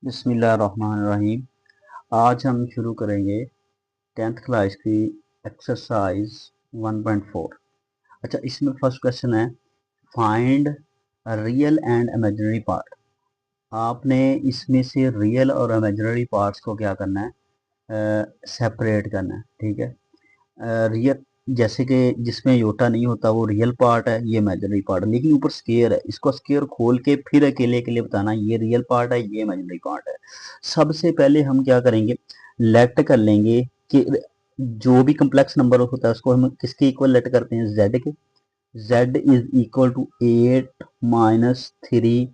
बिस्मिल्लाहिर्रहमानिर्रहीम। आज हम शुरू करेंगे 10th क्लास की एक्सरसाइज 1.4। अच्छा, इसमें फर्स्ट क्वेश्चन है find real and imaginary part. आपने इसमें से रियल और इमेजिनरी पार्ट्स को क्या करना है, सेपरेट करना है। ठीक है, रियल जैसे कि जिसमें योटा नहीं होता वो रियल पार्ट है, ये इमेजिनरी पार्ट है। लेकिन ऊपर स्केयर है, इसको स्केयर खोल के फिर अकेले अकेले बताना ये रियल पार्ट है, ये इमेजिनरी पार्ट है। सबसे पहले हम क्या करेंगे, लेट कर लेंगे कि जो भी कम्प्लेक्स नंबर होता है उसको हम किसके इक्वल लेट करते हैं, जेड के। Z is equal to 8 - 3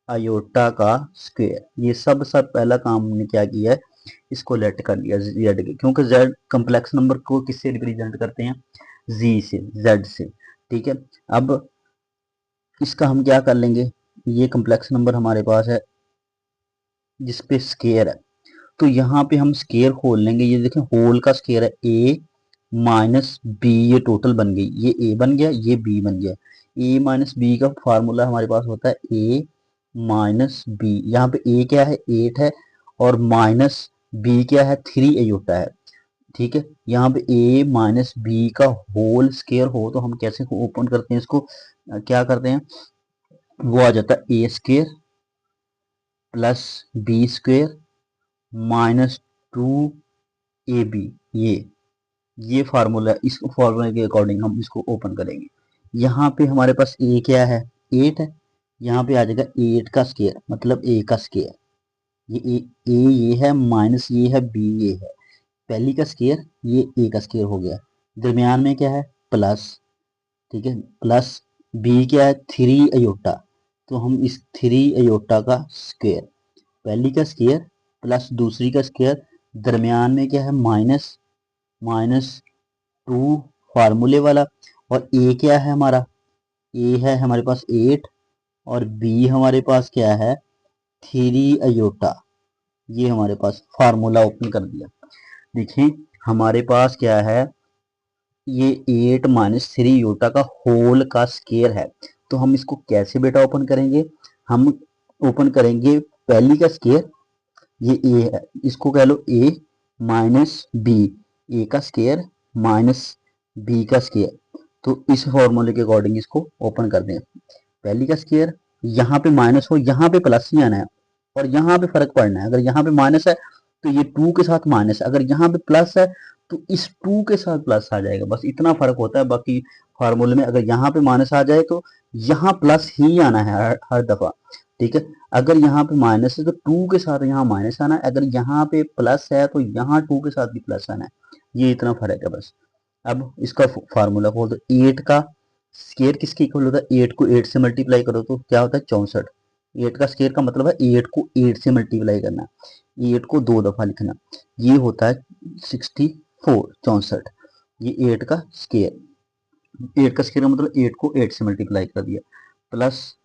iota का स्क्वायर। ये सब पहला काम हमने क्या किया है, इसको लेट कर लिया जेड के, क्योंकि जेड कम्प्लेक्स नंबर को किससे रिप्रेजेंट करते हैं, जी से, जेड से। ठीक है, अब इसका हम क्या कर लेंगे, ये कम्प्लेक्स नंबर हमारे पास है जिसपे स्केयर है, तो यहाँ पे हम स्केयर खोल लेंगे। ये देखें होल का स्केयर है a माइनस बी, ये टोटल बन गई, ये a बन गया, ये b बन गया। a माइनस बी का फार्मूला हमारे पास होता है a माइनस बी। यहाँ पे a क्या है, 8 है, और माइनस b क्या है, 3 अयोटा है। ठीक है, यहाँ पे a माइनस बी का होल स्केयर हो तो हम कैसे ओपन करते हैं इसको, क्या करते हैं, वो आ जाता है a square plus B square minus 2ab। ये फार्मूला, इस फार्मूले के अकॉर्डिंग हम इसको ओपन करेंगे। यहाँ पे हमारे पास a क्या है, 8 है। यहाँ पे आ जाएगा 8 का स्केयर मतलब a का स्केयर। ये a ये है, माइनस ये है, b ये है। पहली का स्केयर, ये a का स्केयर हो गया। दरमियान में क्या है, प्लस। ठीक है, प्लस b क्या है, 3 अयोटा, तो हम इस 3 अयोटा का स्केयर, पहली का स्केयर प्लस दूसरी का स्केयर, दरमियान में क्या है, माइनस, माइनस 2 फार्मूले वाला। और ए क्या है हमारा, ए है हमारे पास 8, और बी हमारे पास क्या है, 3 अयोटा। ये हमारे पास फार्मूला ओपन कर दिया। देखिए हमारे पास क्या है, ये 8 - 3 अयोटा का होल का स्केयर है। तो हम इसको कैसे बेटा ओपन करेंगे, हम ओपन करेंगे पहली का स्केयर, ये ए है, इसको कह लो ए माइनस बी, ए का स्केयर माइनस बी का स्केयर। तो इस फॉर्मूले के अकॉर्डिंग इसको ओपन कर दें। पहली का स्केयर, यहाँ पे माइनस हो, यहाँ पे प्लस ही आना है, और यहाँ पे फर्क पड़ना है। अगर यहाँ पे माइनस है तो ये 2 के साथ माइनस, अगर यहाँ पे प्लस है तो इस 2 के साथ प्लस आ जाएगा, बस इतना फर्क होता है। बाकी फार्मूले में अगर यहाँ पे माइनस आ जाए तो यहाँ प्लस ही आना है हर दफा। ठीक है, अगर यहाँ पे माइनस है तो 2 के साथ यहाँ माइनस आना है, अगर यहाँ पे प्लस है तो यहाँ 2 के साथ भी प्लस आना है। ये इतना फर्क है बस। अब इसका फार्मूला खोल दो, 8 का स्केयर किसके इक्वल होता है, 8 को 8 से मल्टीप्लाई करो तो क्या होता है, 64। 8 का स्केयर का मतलब है 8 को 8 से मल्टीप्लाई करना, 8 को 2 दफा लिखना, ये होता है 64, 64। ये 8 का स्केयर, 8 का स्केयर का मतलब 8 को 8 से मल्टीप्लाई कर दिया, प्लस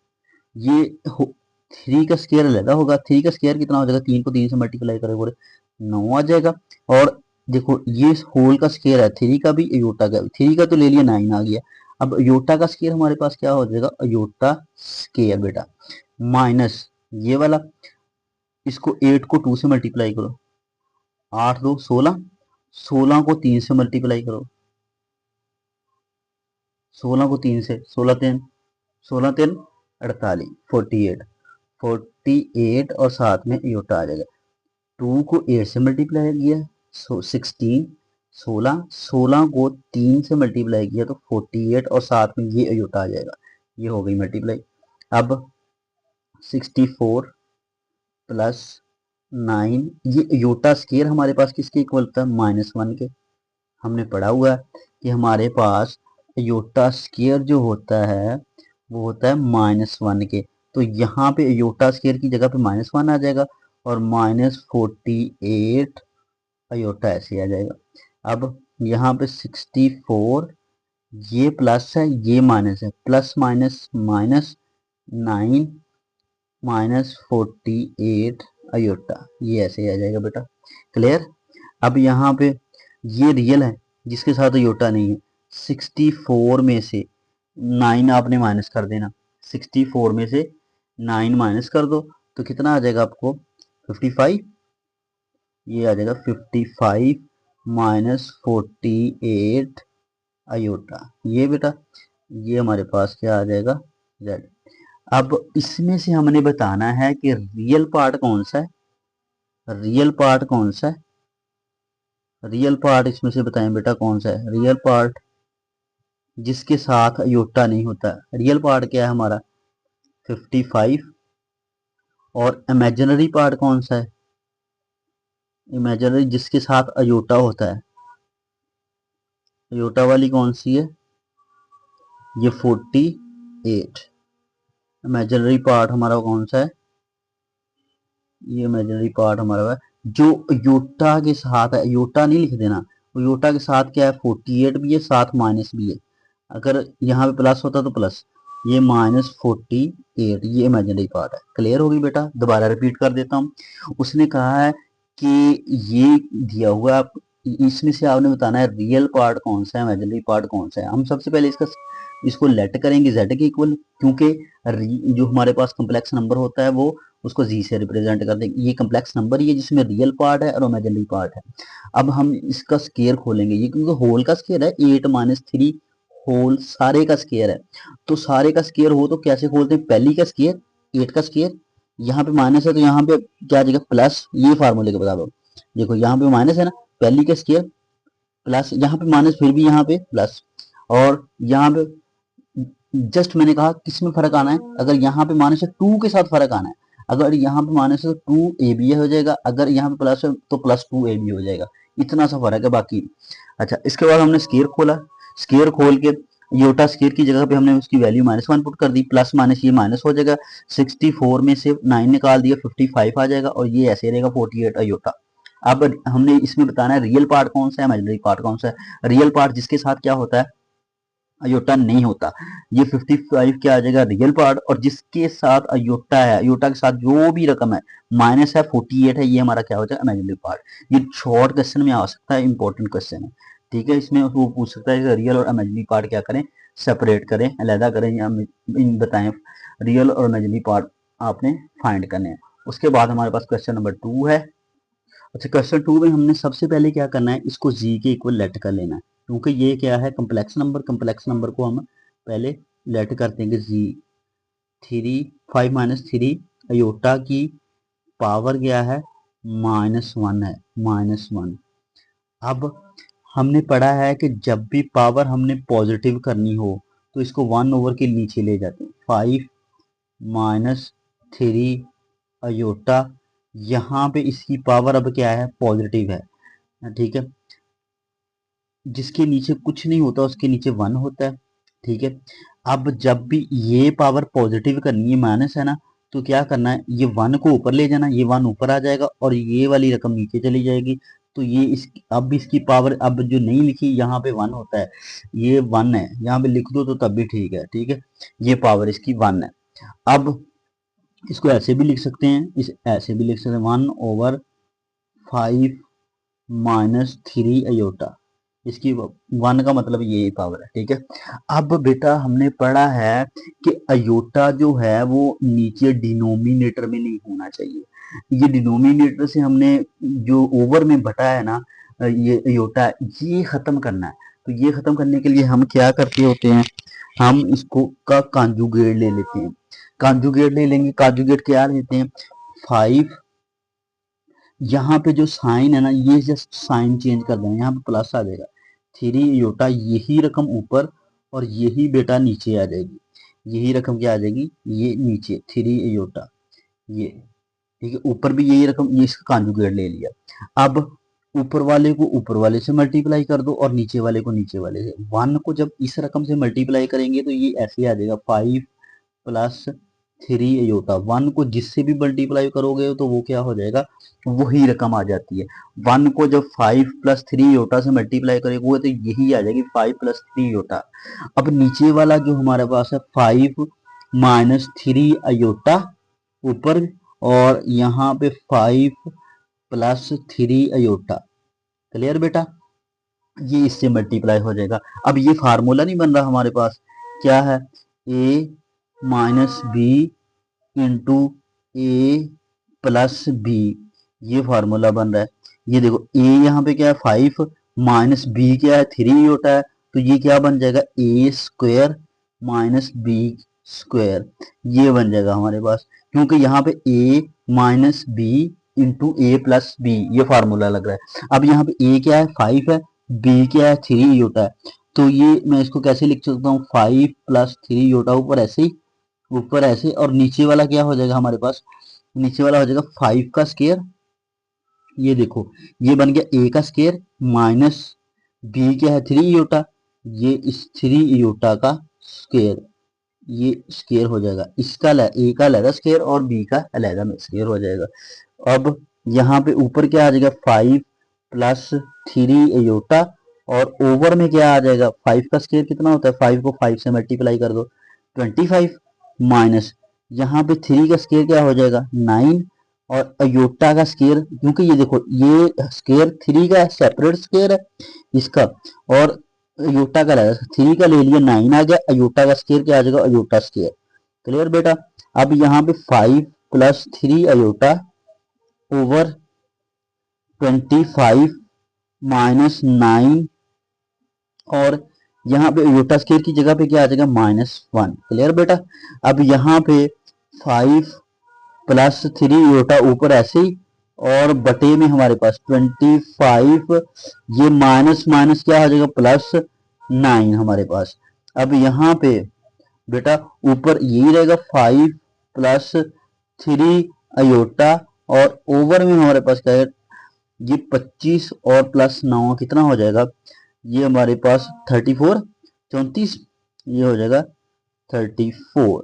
ये 3 का स्केयर अलग होगा। 3 का स्केयर कितना हो जाएगा, 3 को 3 से मल्टीप्लाई करोगे बोले 9 आ जाएगा। और देखो ये होल का स्केयर है 3 का भी, अयोटा का भी, 3 का तो ले लिया 9 आ गया। अब अयोटा का स्केयर हमारे पास क्या हो जाएगा, अयोटा स्केयर बेटा माइनस ये वाला, इसको 8 को 2 से मल्टीप्लाई करो, 8 2 16, 16 को 3 से मल्टीप्लाई करो, 16 को 3 से, 16 3, 16 3 48, 48, 48 और साथ में अयोटा आ जाएगा। 2 को 8 से मल्टीप्लाई किया, 16, 16, 16 को 3 से मल्टीप्लाई किया तो 48, और साथ में ये अयोटा आ जाएगा। ये हो गई मल्टीप्लाई। अब 64 प्लस 9, ये अयोटा स्केयर हमारे पास किसके इक्वल होता है, -1 के। हमने पढ़ा हुआ है कि हमारे पास अयोटा स्केयर जो होता है वो होता है -1 के। तो यहाँ पे अयोटा स्केयर की जगह पे -1 आ जाएगा, और -48 अयोटा ऐसे आ जाएगा। अब यहाँ पे 64, ये प्लस है ये माइनस है, प्लस माइनस माइनस 9 -48 अयोटा, ये ऐसे आ जाएगा बेटा। क्लियर। अब यहाँ पे ये रियल है जिसके साथ अयोटा नहीं है, 64 में से 9 आपने माइनस कर देना, 64 में से 9 माइनस कर दो तो कितना आ जाएगा आपको, 55, ये आ जाएगा 55 माइनस 48 आयोटा। ये बेटा ये हमारे पास क्या आ जाएगा, z। अब इसमें से हमने बताना है कि रियल पार्ट कौन सा है, रियल पार्ट कौन सा है, रियल पार्ट इसमें से बताएं बेटा कौन सा है। रियल पार्ट जिसके साथ अयोटा नहीं होता, रियल पार्ट क्या है हमारा 55, और इमेजिनरी पार्ट कौन सा है, इमेजिनरी जिसके साथ अयोटा होता है, अयोटा वाली कौन सी है, ये 48। इमेजिनरी पार्ट हमारा कौन सा है, ये इमेजिनरी पार्ट हमारा है जो अयोटा के साथ है। अयोटा नहीं लिख देना, अयोटा के साथ क्या है 48 भी है, साथ माइनस भी है। अगर यहाँ पे प्लस होता तो प्लस, ये माइनस 48, ये इमेजिनरी पार्ट है। क्लियर होगी बेटा, दोबारा रिपीट कर देता हूँ। उसने कहा है कि ये दिया हुआ आप इसमें से आपने बताना है रियल पार्ट कौन सा है, इमेजिनरी पार्ट कौन सा है। हम सबसे पहले इसको लेट करेंगे z के इक्वल, क्योंकि जो हमारे पास कम्प्लेक्स नंबर होता है वो उसको जी से रिप्रेजेंट कर देंगे। ये कम्प्लेक्स नंबर ही है जिसमें रियल पार्ट है और इमेजिनरी पार्ट है। अब हम इसका स्केयर खोलेंगे, ये क्योंकि होल का स्केयर है, 8 माइनस 3 होल सारे का स्केयर है। तो सारे का स्केयर हो तो कैसे खोलते हैं, पहली का स्केयर 8 का स्केयर, यहाँ पे माइनस है तो यहाँ पे क्या आ जाएगा प्लस, ये फार्मूले के बता दो। देखो यहाँ पे माइनस है ना, पहली का स्केयर प्लस, यहाँ पे माइनस फिर भी यहाँ पे प्लस, और यहाँ पे जस्ट मैंने कहा किस में फर्क आना है, अगर यहाँ पे माइनस है 2 के साथ फर्क आना है। अगर यहाँ पे माइनस है तो 2ab हो जाएगा, अगर यहाँ पे प्लस है तो प्लस 2ab हो जाएगा। इतना सा फर्क है बाकी। अच्छा, इसके बाद हमने स्केयर खोला, स्केयर खोल के योटा स्केयर की जगह पे हमने उसकी वैल्यू -1 पुट कर दी, प्लस माइनस ये माइनस हो जाएगा, 64 में से 9 निकाल दिया 55 आ जाएगा, और ये ऐसे रहेगा 48 अयोटा। अब हमने इसमें बताना है रियल पार्ट कौन सा है, इमेजिनरी पार्ट कौन सा है। रियल पार्ट जिसके साथ क्या होता है अयोटा नहीं होता, ये 55 क्या आ जाएगा रियल पार्ट, और जिसके साथ अयोटा है, अयोटा के साथ जो भी रकम है माइनस है 48 है, ये हमारा क्या हो जाएगा इमेजिनरी पार्ट। ये शॉर्ट क्वेश्चन में आ सकता है, इंपॉर्टेंट क्वेश्चन है। ठीक है, इसमें वो पूछ सकता है कि रियल और इमेजिनरी पार्ट क्या करें, सेपरेट करें, अलहदा करें, या बताएं रियल और इमेजिनरी पार्ट आपने फाइंड करने हैं। उसके बाद हमारे पास क्वेश्चन नंबर 2 है। अच्छा, क्वेश्चन 2 में हमने सबसे पहले क्या करना है, इसको जी के इक्वल लेट कर लेना है, क्योंकि ये क्या है कम्प्लेक्स नंबर, कम्प्लेक्स नंबर को हम पहले लेट कर देंगे जी। 5 माइनस 3 अयोटा की पावर क्या है -1 है, -1। अब हमने पढ़ा है कि जब भी पावर हमने पॉजिटिव करनी हो तो इसको 1 ओवर के नीचे ले जाते हैं। 5 माइनस 3 अयोटा, यहाँ पे इसकी पावर अब क्या है पॉजिटिव है। ठीक है, जिसके नीचे कुछ नहीं होता उसके नीचे 1 होता है। ठीक है, अब जब भी ये पावर पॉजिटिव करनी है, माइनस है ना, तो क्या करना है, ये 1 को ऊपर ले जाना, ये 1 ऊपर आ जाएगा और ये वाली रकम नीचे चली जाएगी। तो ये इस अब इसकी पावर अब जो नहीं लिखी यहाँ पे 1 होता है, ये 1 है, यहाँ पे लिख दो तो तब भी ठीक है। ठीक है, ये पावर इसकी 1 है। अब इसको ऐसे भी लिख सकते हैं, इस ऐसे भी लिख सकते हैं 1/5 माइनस 3 अयोटा, इसकी 1 का मतलब ये पावर है। ठीक है, अब बेटा हमने पढ़ा है कि अयोटा जो है वो नीचे डिनोमिनेटर में नहीं होना चाहिए। ये डिनोमिनेटर से हमने जो ओवर में बटा है ना, ये अयोटा ये खत्म करना है। तो ये खत्म करने के लिए हम क्या करते होते हैं, हम इसको का कॉन्जुगेट ले लेते हैं। कॉन्जुगेट ले लेंगे, कॉन्जुगेट क्या लेते हैं 5, यहाँ पे जो साइन है ना ये जस्ट साइन चेंज कर देना, यहाँ पे प्लस आ जाएगा 3 योटा, यही रकम ऊपर और यही बेटा नीचे आ जाएगी। यही रकम क्या आ जाएगी, ये नीचे 3 योटा ये। ठीक है, ऊपर भी यही रकम, ये इसका कॉन्जुगेट ले लिया। अब ऊपर वाले को ऊपर वाले से मल्टीप्लाई कर दो और नीचे वाले को नीचे वाले से। 1 को जब इस रकम से मल्टीप्लाई करेंगे तो ये ऐसे आ जाएगा 5 प्लस 3 अयोटा। 1 को जिससे भी मल्टीप्लाई करोगे तो वो क्या हो जाएगा, वही रकम आ जाती है। 1 को जब 5 प्लस 3 अयोटा से मल्टीप्लाई करेंगे तो यही आ जाएगी 5 प्लस 3 अयोटा। अब नीचे वाला जो हमारे पास है 5 माइनस 3 अयोटा ऊपर, और यहाँ पे 5 प्लस 3 अयोटा। क्लियर बेटा, ये इससे मल्टीप्लाई हो जाएगा। अब ये फार्मूला नहीं बन रहा हमारे पास, क्या है a minus B into A plus B, ये फार्मूला बन रहा है। ये देखो ए यहाँ पे क्या है 5 माइनस बी क्या है 3 होता है, तो ये क्या बन जाएगा ए स्क्वायर माइनस बी स्क्वायर, ये बन जाएगा हमारे पास, क्योंकि यहाँ पे ए minus B into A plus B ये फार्मूला लग रहा है। अब यहाँ पे ए क्या है 5 है, बी क्या है 3 होता है, तो ये मैं इसको कैसे लिख सकता हूँ 5 प्लस 3 होता, ऊपर ऐसे ही, ऊपर ऐसे, और नीचे वाला क्या हो जाएगा हमारे पास, नीचे वाला हो जाएगा 5 का स्केयर, ये देखो ये बन गया ए का स्केयर माइनस बी क्या है 3 ईयोटा, ये इस 3 ईयोटा का स्केयर, ये स्केयर हो जाएगा, इसका ए का अलग स्केयर और बी का अलग स्केयर हो जाएगा। अब यहाँ पे ऊपर क्या आ जाएगा 5 प्लस 3 ईयोटा, और ओवर में क्या आ जाएगा 5 का स्केयर कितना होता है, 5 को 5 से मल्टीप्लाई कर दो 25, माइनस यहाँ पे 3 का स्केयर क्या हो जाएगा 9, और अयोटा का स्केयर, क्योंकि ये देखो ये स्केयर 3 का सेपरेट स्केयर है इसका, और अयोटा का लगा 3 का ले लिया 9 आ गया, अयोटा का स्केयर क्या आ जाएगा अयोटा स्केयर। क्लियर बेटा। अब यहाँ पे 5 प्लस 3 अयोटा ओवर 25 माइनस 9, और यहाँ पे अयोटा स्केयर की जगह पे क्या आ जाएगा -1। क्लियर बेटा। अब यहाँ पे 5 प्लस 3 योटा ऊपर ऐसे ही, और बटे में हमारे पास 25, ये माइनस माइनस क्या आ जाएगा +9 हमारे पास। अब यहाँ पे बेटा ऊपर यही रहेगा 5 प्लस 3 अयोटा, और ओवर में हमारे पास क्या है, ये 25 और +9 कितना हो जाएगा, ये हमारे पास 34, 34, ये हो जाएगा 34।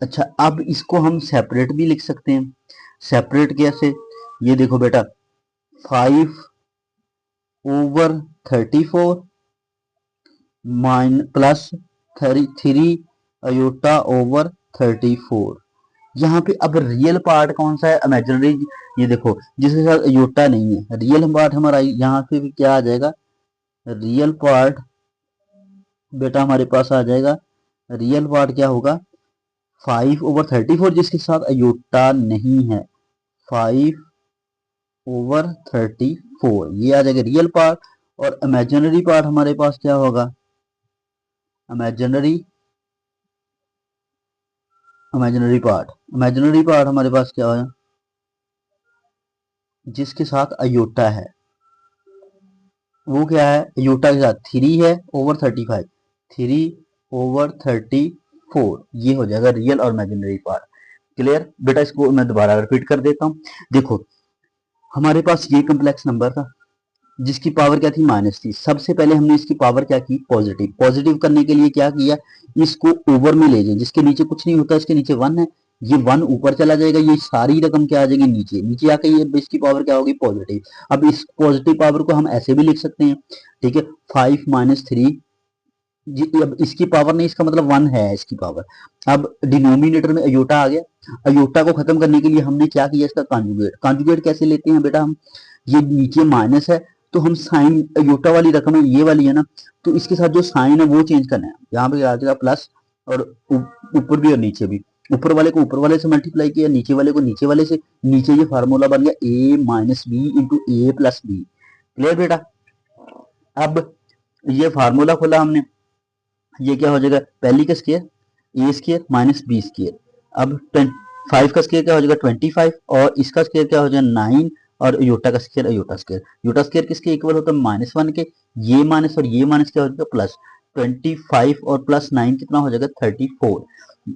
अच्छा अब इसको हम सेपरेट भी लिख सकते हैं। सेपरेट कैसे, ये देखो बेटा 5 ओवर 34 प्लस 3 अयोटा ओवर 34। यहाँ पे अब रियल पार्ट कौन सा है, इमेजिनरी, ये देखो जिसके साथ अयोटा नहीं है, रियल पार्ट हमारा यहाँ पे भी क्या आ जाएगा, रियल पार्ट बेटा हमारे पास आ जाएगा, रियल पार्ट क्या होगा 5 ओवर 34 जिसके साथ अयोटा नहीं है, 5 ओवर 34 ये आ जाएगा रियल पार्ट। और इमेजिनरी पार्ट हमारे पास क्या होगा, इमेजिनरी इमेजिनरी पार्ट हमारे पास क्या होगा, जिसके साथ अयोटा है वो क्या है, अयोटा के साथ 3 है ओवर 35, 3 ओवर 34, ये हो जाएगा रियल और इमेजिनरी पार्ट। क्लियर बेटा। इसको मैं दोबारा रिपीट कर देता हूँ। देखो हमारे पास ये कम्प्लेक्स नंबर था जिसकी पावर क्या थी माइनस थी, सबसे पहले हमने इसकी पावर क्या की पॉजिटिव, पॉजिटिव करने के लिए क्या किया, इसको ओवर में ले जाए, जिसके नीचे कुछ नहीं होता, इसके नीचे 1 है, ये 1 ऊपर चला जाएगा, ये सारी रकम क्या आ जाएगी नीचे, नीचे आकर ये इसकी पावर क्या होगी पॉजिटिव। अब इस पॉजिटिव पावर को हम ऐसे भी लिख सकते हैं, ठीक है 5 माइनस 3, अब इसकी पावर नहीं, इसका मतलब 1 है इसकी पावर। अब डिनोमिनेटर में अयोटा आ गया, अयोटा को खत्म करने के लिए हमने क्या किया इसका कॉन्जुगेट, कॉन्जुगेट कैसे लेते हैं बेटा हम, ये नीचे माइनस है तो हम साइन, अयोटा वाली रकम है ये वाली है ना, तो इसके साथ जो साइन है वो चेंज करना है, यहाँ पे आ जाएगा प्लस, और ऊपर भी और नीचे भी, ऊपर वाले को ऊपर वाले से मल्टीप्लाई किया, नीचे वाले को नीचे वाले से, नीचे ये फार्मूला बन गया A minus B into A plus B. Clear बेटा। अब ये फार्मूला खोला हमने, ये क्या हो जाएगा पहली का स्केयर ए स्केयर माइनस बी स्केयर, अब 5 का स्केयर क्या हो जाएगा 25, और इसका स्केयर क्या हो जाएगा 9, और योटा का square iota square, iota square किसके इक्वल होता है -1 के, ये माइनस और ये माइनस क्या हो जाएगा प्लस, 25 और +9 कितना हो जाएगा 34।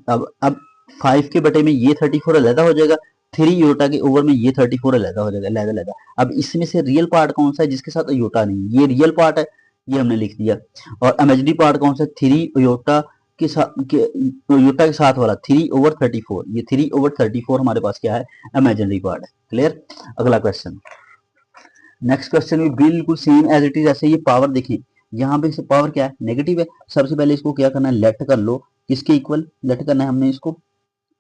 अब 5 के बटे में ये 34 अलग हो जाएगा, 3 योटा के ओवर में ये 34 अलग हो जाएगा, अलग अलग। अब इसमें से रियल पार्ट कौन सा है जिसके साथ अयोटा नहीं, ये रियल पार्ट है, ये हमने लिख दिया। और इमेजिनरी पार्ट कौन सा, 3 योटा के साथ, योटा के साथ वाला 3 ओवर 34, ये 3 ओवर 34 हमारे पास क्या है इमेजिनरी पार्ट है। क्लियर। अगला क्वेश्चन, नेक्स्ट क्वेश्चन भी बिल्कुल सेम एज इट इज, ऐसे ये पावर देखें, यहाँ पे पावर क्या है नेगेटिव है, सबसे पहले इसको क्या करना है लेट कर लो, किसके इक्वल लेट करना है हमने इसको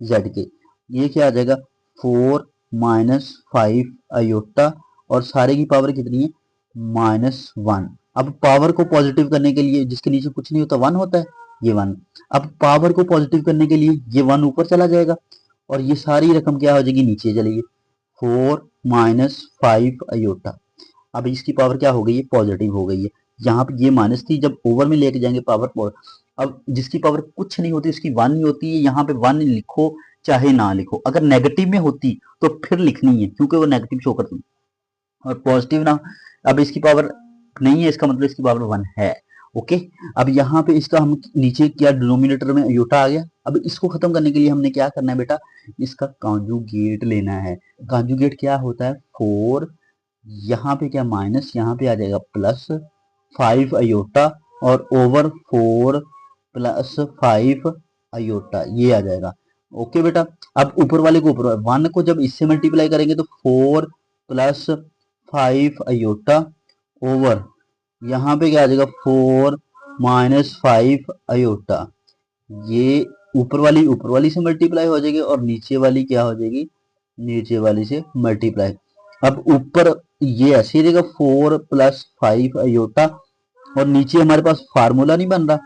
जेड के, ये क्या आ जाएगा 4 माइनस 5 अयोटा, और सारे की पावर कितनी है -1। अब पावर को पॉजिटिव करने के लिए जिसके नीचे कुछ नहीं होता 1 होता है, ये 1, अब पावर को पॉजिटिव करने के लिए ये 1 ऊपर चला जाएगा, और ये सारी रकम क्या हो जाएगी नीचे चलेगी, 4 माइनस 5 अयोटा। अब इसकी पावर क्या हो गई है, पॉजिटिव हो गई है। यहाँ पे ये माइनस थी, जब ओवर में लेके जाएंगे पावर अब जिसकी पावर कुछ नहीं होती उसकी 1 ही होती है। यहाँ पे 1 लिखो चाहे ना लिखो, अगर नेगेटिव में होती तो फिर लिखनी है क्योंकि वो नेगेटिव शो करती है, और पॉजिटिव ना। अब इसकी पावर नहीं है, इसका मतलब इसकी पावर 1 है। ओके, अब यहाँ पे इसका हम नीचे क्या डिनोमिनेटर में अयोटा आ गया। अब इसको खत्म करने के लिए हमने क्या करना है बेटा, इसका कॉन्जुगेट लेना है। कॉन्जुगेट क्या होता है, 4, यहाँ पे क्या माइनस, यहाँ पे आ जाएगा प्लस 5 अयोटा, और ओवर 4 प्लस 5 अयोटा, ये आ जाएगा। ओके बेटा, अब ऊपर वाले को ऊपर 1 को जब इससे मल्टीप्लाई करेंगे तो 4 प्लस 5 अयोटा ओवर यहाँ पे क्या आ जाएगा 4 माइनस 5 अयोटा। ये ऊपर वाली से मल्टीप्लाई हो जाएगी और नीचे वाली क्या हो जाएगी, नीचे वाली से मल्टीप्लाई। अब ऊपर ये ऐसे ही रहेगा 4 प्लस 5 अयोटा, और नीचे हमारे पास फार्मूला नहीं बन रहा,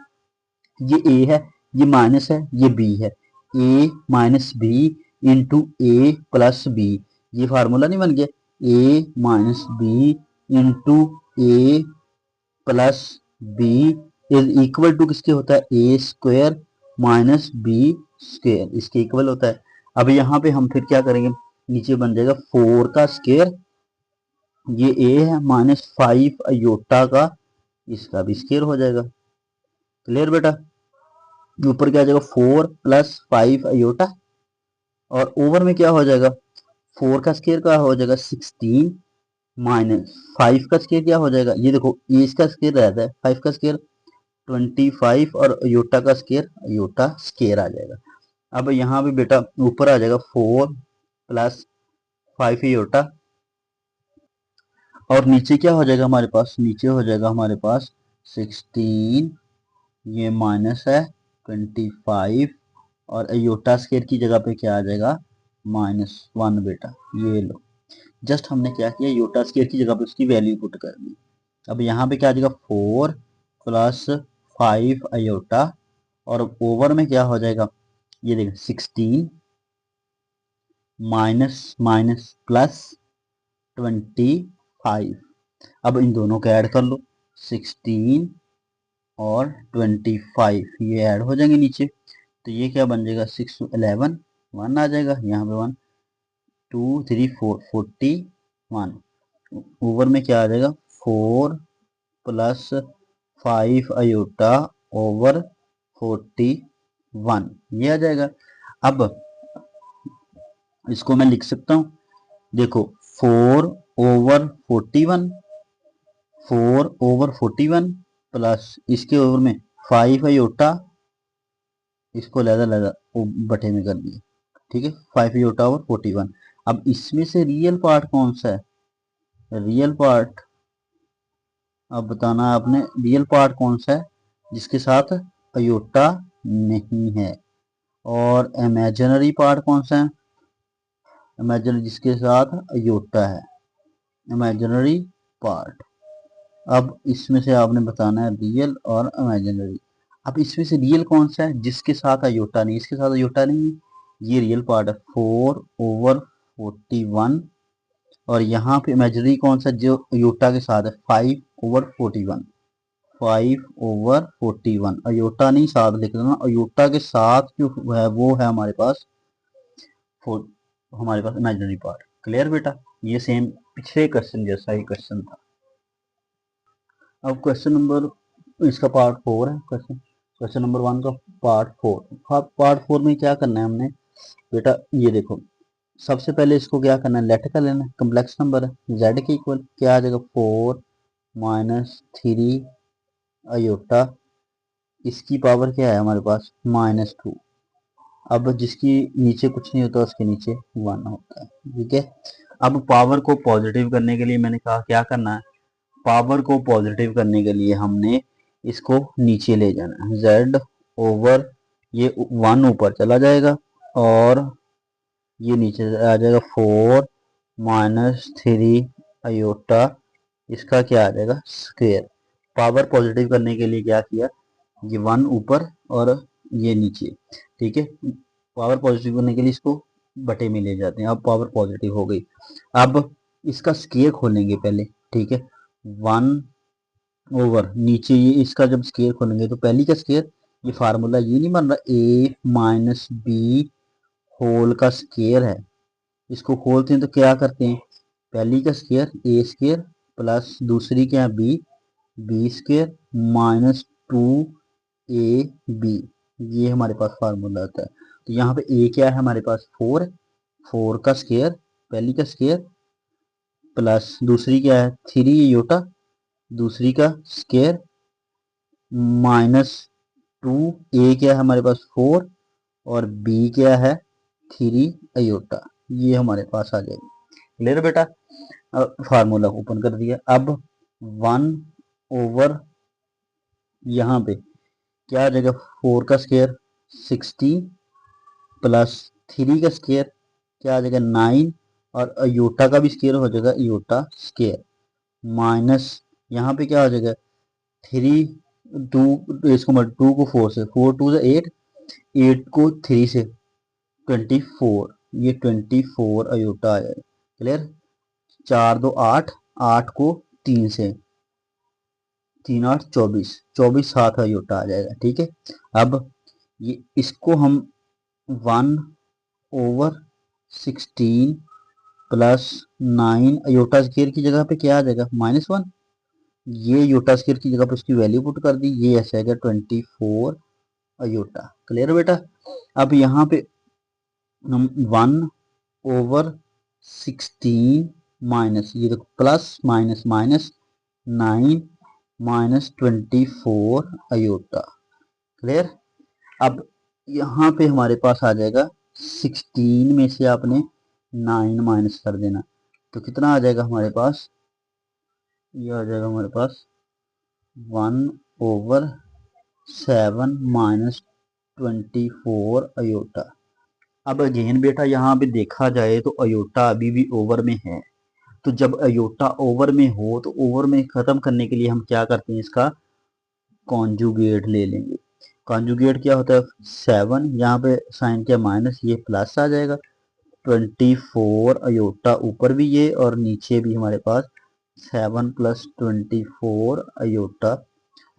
ये ए है, ये माइनस है, ये बी है, A minus B into A plus B, ये फार्मूला नहीं बन गया, A minus B into A plus B is equal to किसके होता है, A square minus B square, इसके इक्वल होता है। अब यहाँ पे हम फिर क्या करेंगे, नीचे बन जाएगा 4 का स्क्वायर, ये ए है, माइनस 5 अयोटा का, इसका भी स्क्वायर हो जाएगा। क्लियर बेटा, ऊपर क्या आ जाएगा 4 प्लस 5 अयोटा, और ओवर में क्या हो जाएगा 4 का स्क्वायर क्या हो जाएगा 16 माइनस 5 का स्क्वायर क्या हो जाएगा, ये देखो ए इसका स्क्वायर रहता है, 5 का स्क्वायर 25, और अयोटा का स्क्वायर अयोटा स्क्वायर आ जाएगा। अब यहाँ पे बेटा ऊपर आ जाएगा 4 प्लस 5 अयोटा, और नीचे क्या हो जाएगा हमारे पास, नीचे हो जाएगा हमारे पास 16, ये माइनस है 25, और अयोटा स्क्वायर की जगह पे क्या आ जाएगा -1 बेटा, ये लो। जस्ट हमने क्या किया, अयोटा स्क्वायर की जगह पे उसकी वैल्यू पुट कर दी। अब यहाँ पे क्या आ जाएगा 4 प्लस 5 अयोटा, और ओवर में क्या हो जाएगा, ये देखो 16 माइनस माइनस प्लस 25। अब इन दोनों को ऐड कर लो, 16 और 25 ये ऐड हो जाएंगे नीचे, तो ये क्या बन जाएगा 6 11 1 आ जाएगा, यहाँ पे 1 2 3 4 41, ओवर में क्या आ जाएगा 4 प्लस 5 अयोटा ओवर 41, ये आ जाएगा। अब इसको मैं लिख सकता हूँ, देखो 4 ओवर 41, 4 ओवर 41 प्लस इसके ओवर में 5 अयोटा, इसको लहदा लहदा बटे में कर दिए, ठीक है, 5 अयोटा ओवर 41। अब इसमें से रियल पार्ट कौन सा है, रियल पार्ट अब बताना है आपने, रियल पार्ट कौन सा है जिसके साथ अयोटा नहीं है, और इमेजिनरी पार्ट कौन सा है, इमेजिनरी जिसके साथ अयोटा है, इमेजिनरी पार्ट। अब इसमें से आपने बताना है रियल और इमेजिनरी। अब इसमें से रियल कौन सा है जिसके साथ अयोटा नहीं, इसके साथ अयोटा नहीं है, ये रियल पार्ट है 4 ओवर 41, और यहाँ पे इमेजिनरी कौन सा जो अयोटा के साथ है 5 ओवर 41, 5 ओवर 41, अयोटा नहीं साथ लिख देना, अयोटा के साथ जो है वो है हमारे पास हमारे पास इमेजिनरी पार्ट। क्लियर बेटा, ये सेम पिछले क्वेश्चन जैसा ही क्वेश्चन था। अब क्वेश्चन नंबर इसका पार्ट 4 है, क्वेश्चन नंबर 1 का पार्ट 4। पार्ट 4 में क्या करना है हमने बेटा, ये देखो सबसे पहले इसको क्या करना है, लेट कर लेना, कम्प्लेक्स नंबर है, जेड के इक्वल क्या आ जाएगा 4 माइनस 3 अयोटा, इसकी पावर क्या है हमारे पास -2। अब जिसकी नीचे कुछ नहीं होता उसके नीचे 1 होता है, ठीक है। अब पावर को पॉजिटिव करने के लिए मैंने कहा क्या करना है, पावर को पॉजिटिव करने के लिए हमने इसको नीचे ले जाना है, z ओवर ये 1 ऊपर चला जाएगा, और ये नीचे आ जाएगा 4 माइनस 3 अयोटा, इसका क्या आ जाएगा स्क्वायर। पावर पॉजिटिव करने के लिए क्या किया, ये 1 ऊपर और ये नीचे, ठीक है। पावर पॉजिटिव करने के लिए इसको बटे में ले जाते हैं। अब पावर पॉजिटिव हो गई। अब इसका स्केयर खोलेंगे पहले, ठीक है। 1/, नीचे ये इसका जब स्केयर खोलेंगे तो पहली का स्केयर, ये फार्मूला ये नहीं बन रहा, a माइनस बी होल का स्केयर है। इसको खोलते हैं तो क्या करते हैं, पहली का स्केयर ए स्केयर प्लस दूसरी क्या है B, B square minus 2ab, ये हमारे पास फार्मूला आता है। तो यहाँ पे ए क्या है हमारे पास 4, 4 का स्केयर पहली का स्केयर प्लस दूसरी क्या है 3 योटा दूसरी का स्केयर माइनस 2, ए क्या है हमारे पास 4 और बी क्या है 3 अयोटा, ये हमारे पास आ जाएगी। क्लियर बेटा। फार्मूला ओपन कर दिया। अब 1/, यहाँ पे क्या आ जाएगा 4 का स्केयर 16 प्लस 3 का स्केयर क्या आ जाएगा 9 और अयोटा का भी स्केयर हो जाएगा अयोटा स्केयर माइनस यहाँ पे क्या हो जाएगा 3, 2 इसको 2 को 4 से, 4 2 से 8, 8 को 3 से 24, ये 24 अयोटा आ जाएगा। क्लियर। 4 2 8, 8 को 3 से 3 8 24, 24 7 अयोटा आ जाएगा। ठीक है। अब ये इसको हम 1/16 प्लस 9 अयोटा स्केयर की जगह पे क्या आ जाएगा -1, ये योटा स्केयर की जगह पे उसकी वैल्यू पुट कर दी, ये ऐसे आएगा 24 अयोटा। क्लियर बेटा। अब यहाँ पे हम 1/16 माइनस ये देखो plus minus minus 9 minus 24 iota. Clear. अब यहाँ पे हमारे पास आ जाएगा 16 में से आपने 9 माइनस कर देना, तो कितना आ जाएगा हमारे पास, ये आ जाएगा हमारे पास 1/7 माइनस 24 अयोटा। अब अगेन बेटा यहाँ पे देखा जाए तो अयोटा अभी भी ओवर में है, तो जब अयोटा ओवर में हो तो ओवर में खत्म करने के लिए हम क्या करते हैं, इसका कॉन्जुगेट ले लेंगे। कॉन्जुगेट क्या होता है 7, यहाँ पे साइन क्या माइनस, ये प्लस आ जाएगा 24 अयोटा ऊपर भी ये और नीचे भी हमारे पास 7 प्लस 24 अयोटा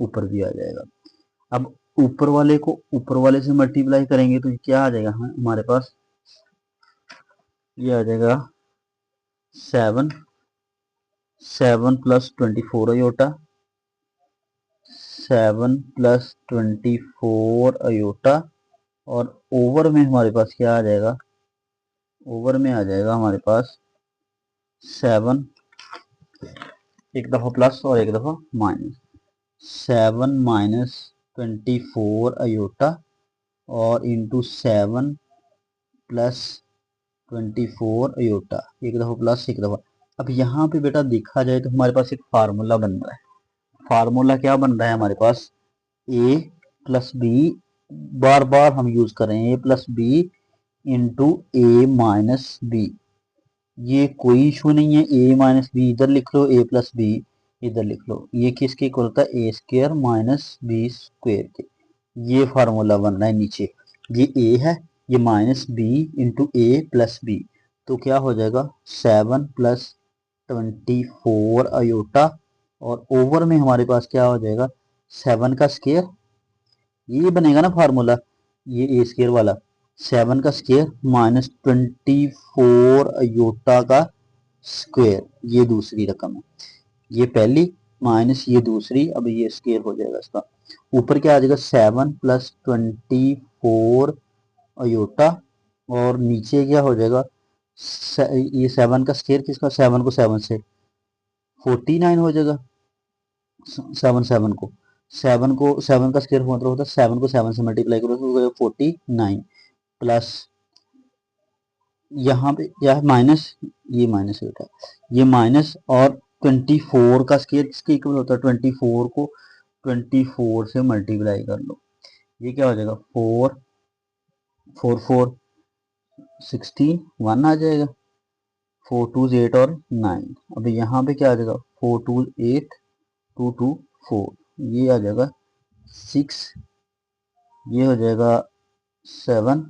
ऊपर भी आ जाएगा। अब ऊपर वाले को ऊपर वाले से मल्टीप्लाई करेंगे तो क्या आ जाएगा हमारे पास, ये आ जाएगा 7 प्लस 24 अयोटा, 7 प्लस 24 अयोटा और ओवर में हमारे पास क्या आ जाएगा, ओवर में आ जाएगा हमारे पास 7, एक दफ़ा प्लस और एक दफ़ा माइनस, 7 माइनस 24 अयोटा और इंटू 7 प्लस 24 अयोटा, एक दफ़ा प्लस एक दफ़ा। अब यहाँ पे बेटा देखा जाए तो हमारे पास एक फार्मूला बन रहा है। फार्मूला क्या बन रहा है हमारे पास, ए प्लस बी, बार बार हम यूज कर रहे हैं ए प्लस बी इंटू ए माइनस बी, ये कोई इशू नहीं है, ए माइनस बी इधर लिख लो, ए प्लस बी इधर लिख लो, ये किसके इक्वल होता है A square minus B square के। ये फार्मूला बन रहा है नीचे, ये ए है ये minus B into A plus B, तो क्या हो जाएगा 7 प्लस 24 अयोटा और ओवर में हमारे पास क्या हो जाएगा 7 का स्केयर, ये बनेगा ना फार्मूला, ये ए स्केयर वाला 7 का स्केयर माइनस 24 अयोटा का स्क्वायर, ये दूसरी रकम है, ये पहली माइनस ये दूसरी, अब ये स्केयर हो जाएगा इसका, ऊपर क्या आ जाएगा 7 प्लस 24 अयोटा और नीचे क्या हो जाएगा ये 7 का स्केयर किसका, 7 को 7 से 49 हो जाएगा, 7 का स्केयर मतलब होता है 7 को 7 से मल्टीप्लाई करो तो 49 प्लस यहाँ पे क्या है माइनस, ये माइनस होता है ये माइनस और 24 का स्केयर किसके इक्वल होता है 24 को 24 से मल्टीप्लाई कर लो, ये क्या हो जाएगा 4 4 4 16 1 आ जाएगा, 4 2 8 और 9, अब यहाँ पे क्या आ जाएगा 4 2 8 2 2 4, ये आ जाएगा 6, ये हो जाएगा 7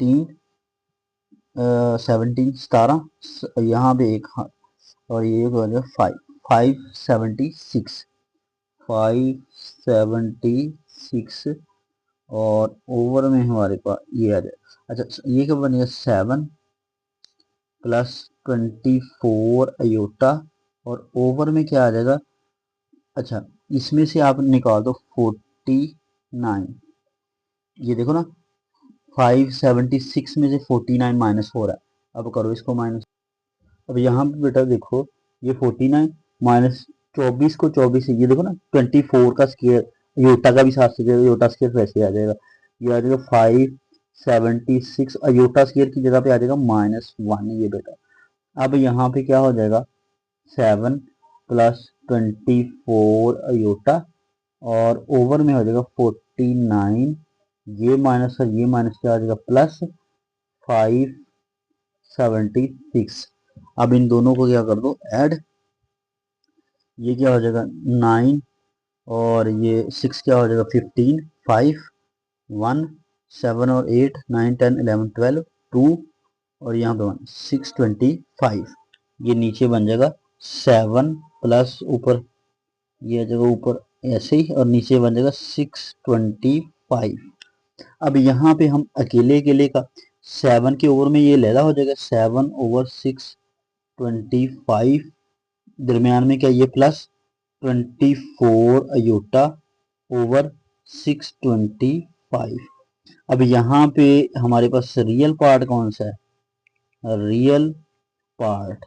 3 17 17, यहाँ पे एक, हाँ, और ये हो जाएगा 576, 576, और ओवर में हमारे पास ये आ जाएगा। अच्छा ये क्या बनेगा, 7 प्लस 24 अयोटा, और ओवर में क्या आ जाएगा। अच्छा इसमें से आप निकाल दो 49, ये देखो ना 576 में से 49 माइनस हो रहा है, अब करो इसको माइनस। अब यहाँ पे बेटा देखो, ये 49 माइनस 24 को 24 से, ये देखो ना 24 का स्केयर, योटा का भी साथ से योटा स्केयर वैसे आ जाएगा, ये आ जाएगा 576, अयोटा स्केयर की जगह पे आ जाएगा -1 ये बेटा। अब यहाँ पे क्या हो जाएगा, 7 प्लस 24 अयोटा, और ओवर में हो जाएगा 49, ये माइनस और ये माइनस क्या आ जाएगा, प्लस 576। अब इन दोनों को क्या कर दो, ऐड, ये क्या हो जाएगा 9, और ये 6 क्या हो जाएगा 15, 5 1 7 और 8 9 10 11 12 2, और यहाँ पे 1 625, ये नीचे बन जाएगा 7 प्लस ऊपर, ये आ जाएगा ऊपर ऐसे ही, और नीचे बन जाएगा 625। अब यहाँ पे हम अकेले अकेले का 7 के ओवर में ये लैदा हो जाएगा, 7 ओवर 625, दरमियान में क्या ये प्लस 24 अयोटा ओवर 625। अब यहाँ पे हमारे पास रियल पार्ट कौन सा है, रियल पार्ट,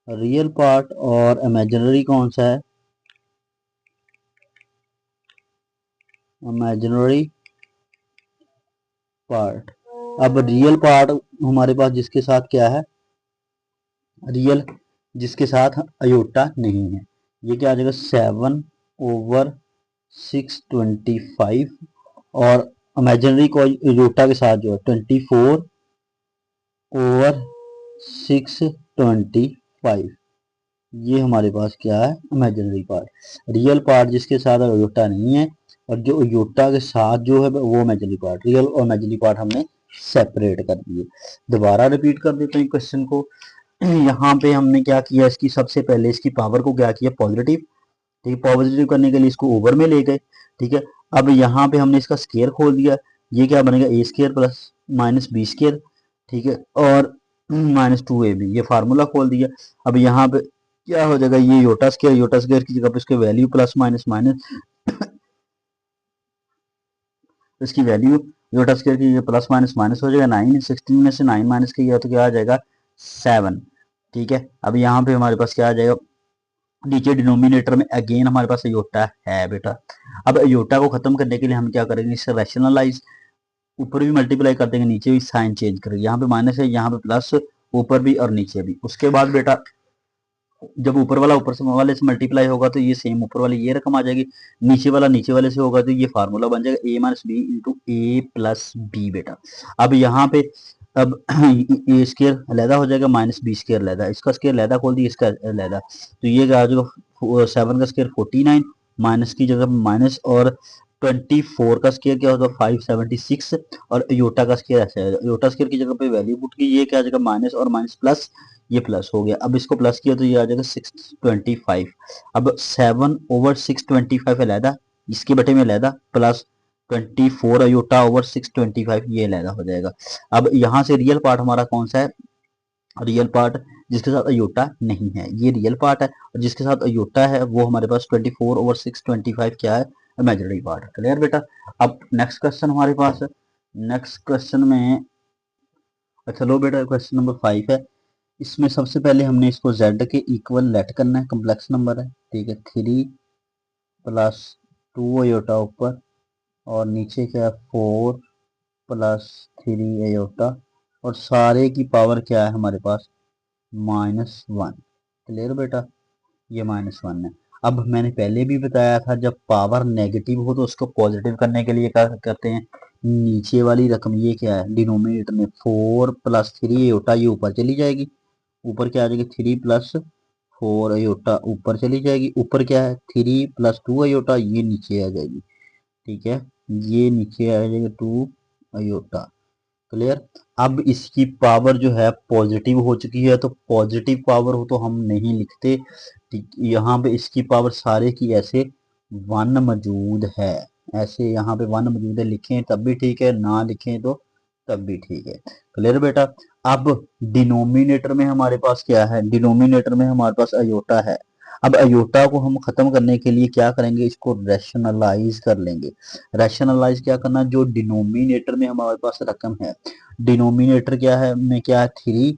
रियल पार्ट, और इमेजिनरी कौन सा है, इमेजिनरी पार्ट। अब रियल पार्ट हमारे पास जिसके साथ क्या है, रियल जिसके साथ अयोटा नहीं है, ये क्या आ जाएगा 7 ओवर 625, और इमेजिनरी को अयोटा के साथ जो है 24 ओवर 625, ये हमारे पास क्या है, इमेजिनरी पार्ट। रियल पार्ट जिसके साथ अयोटा नहीं है, और जो अयोटा के साथ जो है वो इमेजिनरी पार्ट, रियल और इमेजिनरी पार्ट हमने सेपरेट कर दिए। दोबारा रिपीट कर देते हैं क्वेश्चन को। यहाँ पे हमने क्या किया, इसकी सबसे पहले इसकी पावर को क्या किया, पॉजिटिव, ठीक है, पॉजिटिव करने के लिए इसको ओवर में ले गए, ठीक है। अब यहाँ पे हमने इसका स्केयर खोल दिया, ये क्या बनेगा, A square plus minus B square, ठीक है, और -2ab, ये फार्मूला खोल दिया। अब यहाँ पे क्या हो जाएगा, ये योटा स्केयर, योटा स्केयर की जगह पे इसके वैल्यू प्लस माइनस माइनस, इसकी वैल्यू योटा स्केयर की प्लस माइनस माइनस हो जाएगा, 9 16 में से 9 माइनस किया तो क्या आ जाएगा 7, ठीक है। अब यहाँ पे हमारे पास क्या आ जाएगा, नीचे डिनोमिनेटर में अगेन हमारे पास अयोटा है बेटा। अब अयोटा को खत्म करने के लिए हम क्या करेंगे, इसे रैशनलाइज, ऊपर भी मल्टीप्लाई कर देंगे, नीचे भी साइन चेंज करेंगे, यहाँ पे माइनस है, यहाँ पे प्लस, ऊपर भी और नीचे भी। उसके बाद बेटा जब ऊपर वाला ऊपर से वाले से मल्टीप्लाई होगा तो ये सेम ऊपर वाली ये रकम आ जाएगी, नीचे वाला नीचे वाले से होगा तो ये फार्मूला बन जाएगा a minus B into A plus B बेटा। अब यहाँ पे अब ए स्केयर अलहदा हो जाएगा, माइनस बी स्केयर अलहदा, इसका स्केयर अलहदा खोल दिया, इसका अलहदा, तो ये आ जाएगा 7 का स्केयर 49, माइनस की जगह माइनस, और 24 का स्केयर क्या होगा 576, और योटा का स्केयर ऐसे है, योटा स्केयर की जगह पे वैल्यू पुट की, ये क्या आ जाएगा माइनस और माइनस प्लस, ये प्लस हो गया। अब इसको प्लस किया तो ये आ जाएगा 625। अब 7 ओवर 625 अलहदा, इसके बटे में अलहदा, प्लस 24 अयोटा ओवर 625 ये अलहदा हो जाएगा। अब यहाँ से रियल पार्ट हमारा कौन सा है, रियल पार्ट जिसके साथ अयोटा नहीं है, ये रियल पार्ट है, और जिसके साथ अयोटा है वो हमारे पास 24 ओवर 625 क्या है, इमेजिनरी पार्ट। क्लियर बेटा। अब नेक्स्ट क्वेश्चन हमारे पास है, नेक्स्ट क्वेश्चन में, अच्छा लो बेटा क्वेश्चन नंबर 5 है, इसमें सबसे पहले हमने इसको z के इक्वल लेट करना है, कम्प्लेक्स नंबर है, ठीक है, 3 प्लस 2 अयोटा ऊपर, और नीचे क्या है 4 प्लस 3 अयोटा, और सारे की पावर क्या है हमारे पास -1। क्लियर बेटा, ये -1 है। अब मैंने पहले भी बताया था जब पावर नेगेटिव हो तो उसको पॉजिटिव करने के लिए क्या करते हैं, नीचे वाली रकम ये क्या है डिनोमिनेटर में 4 प्लस 3 अयोटा ये ऊपर चली जाएगी, ऊपर क्या आ जाएगी 3 प्लस 4 अयोटा ऊपर चली जाएगी, ऊपर क्या है 3 प्लस 2 अयोटा ये नीचे आ जाएगी, ठीक है, ये नीचे आ जाएगा 2 अयोटा, क्लियर। अब इसकी पावर जो है पॉजिटिव हो चुकी है, तो पॉजिटिव पावर हो तो हम नहीं लिखते, ठीक, यहाँ पे इसकी पावर सारे की ऐसे वन मौजूद है, ऐसे यहाँ पे वन मौजूद है, लिखें तब भी ठीक है, ना लिखें तो तब भी ठीक है। क्लियर बेटा। अब डिनोमिनेटर में हमारे पास क्या है, डिनोमिनेटर में हमारे पास अयोटा है। अब अयोटा को हम खत्म करने के लिए क्या करेंगे, इसको रैशनलाइज कर लेंगे। रैशनलाइज क्या करना, जो डिनोमिनेटर में हमारे पास रकम है, डिनोमिनेटर क्या है में क्या है 3,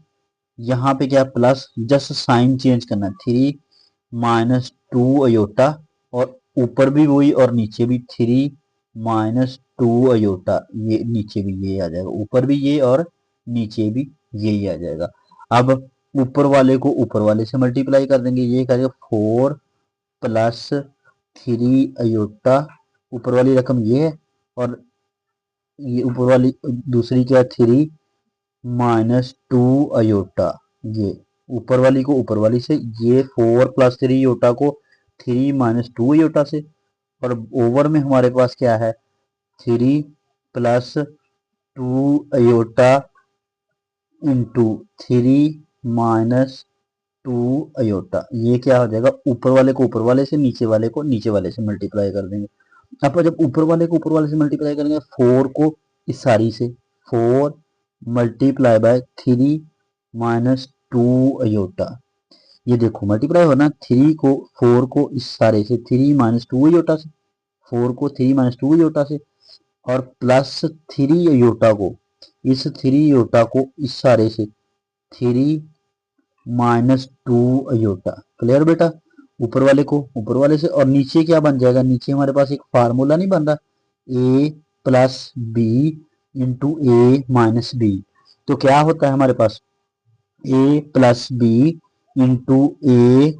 यहाँ पे क्या प्लस, जस्ट साइन चेंज करना है, 3 - 2 अयोटा, और ऊपर भी वही और नीचे भी 3 - 2 अयोटा, ये नीचे भी ये आ जाएगा, ऊपर भी ये और नीचे भी यही आ जाएगा। अब ऊपर वाले को ऊपर वाले से मल्टीप्लाई कर देंगे, ये करेगा 4 + 3 अयोटा, ऊपर वाली रकम ये है, और ये ऊपर वाली दूसरी क्या, 3 - 2 अयोटा, ये ऊपर वाली को ऊपर वाली से, ये 4 + 3 अयोटा को 3 - 2 अयोटा से, और ओवर में हमारे पास क्या है 3 + 2 अयोटा इंटू 3 - 2 अयोटा, ये क्या हो जाएगा, ऊपर वाले को ऊपर वाले से, नीचे वाले को नीचे वाले से मल्टीप्लाई कर देंगे। अब जब ऊपर वाले को ऊपर वाले से मल्टीप्लाई करेंगे, 4 को इस सारी से, 4 × (-2 अयोटा), ये देखो मल्टीप्लाई होना, 4 को इस सारे से, 3 - 2 अयोटा से, 4 को 3 - 2 अयोटा से, और +3 अयोटा को, इस 3 अयोटा को इस सारे से, 3 - 2 अयोटा। क्लियर बेटा। ऊपर वाले को ऊपर वाले से, और नीचे क्या बन जाएगा, नीचे हमारे पास एक फार्मूला नहीं बन रहा, A + B × (-A - B), तो क्या होता है हमारे पास, A + B × (-A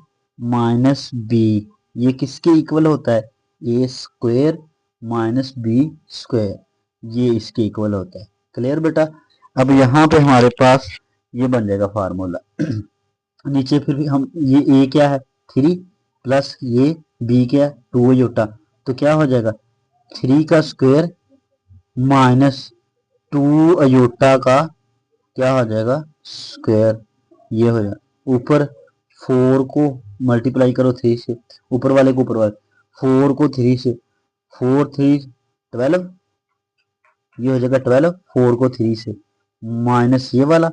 - B), ये किसके इक्वल होता है, A² - B², ये इसके इक्वल होता है। क्लियर बेटा। अब यहाँ पे हमारे पास ये बन जाएगा फार्मूला। नीचे फिर भी हम, ये A क्या है 3, प्लस ये B क्या है 2 अयोटा, तो क्या हो जाएगा 3 का स्क्वायर -2 अयोटा का क्या हो जाएगा स्क्वायर, ये हो जाएगा। ऊपर 4 को मल्टीप्लाई करो 3 से, ऊपर वाले को ऊपर वाले, 4 को 3 से, 4×3 = 12, ये हो जाएगा 12, 4 को 3 से, माइनस ये वाला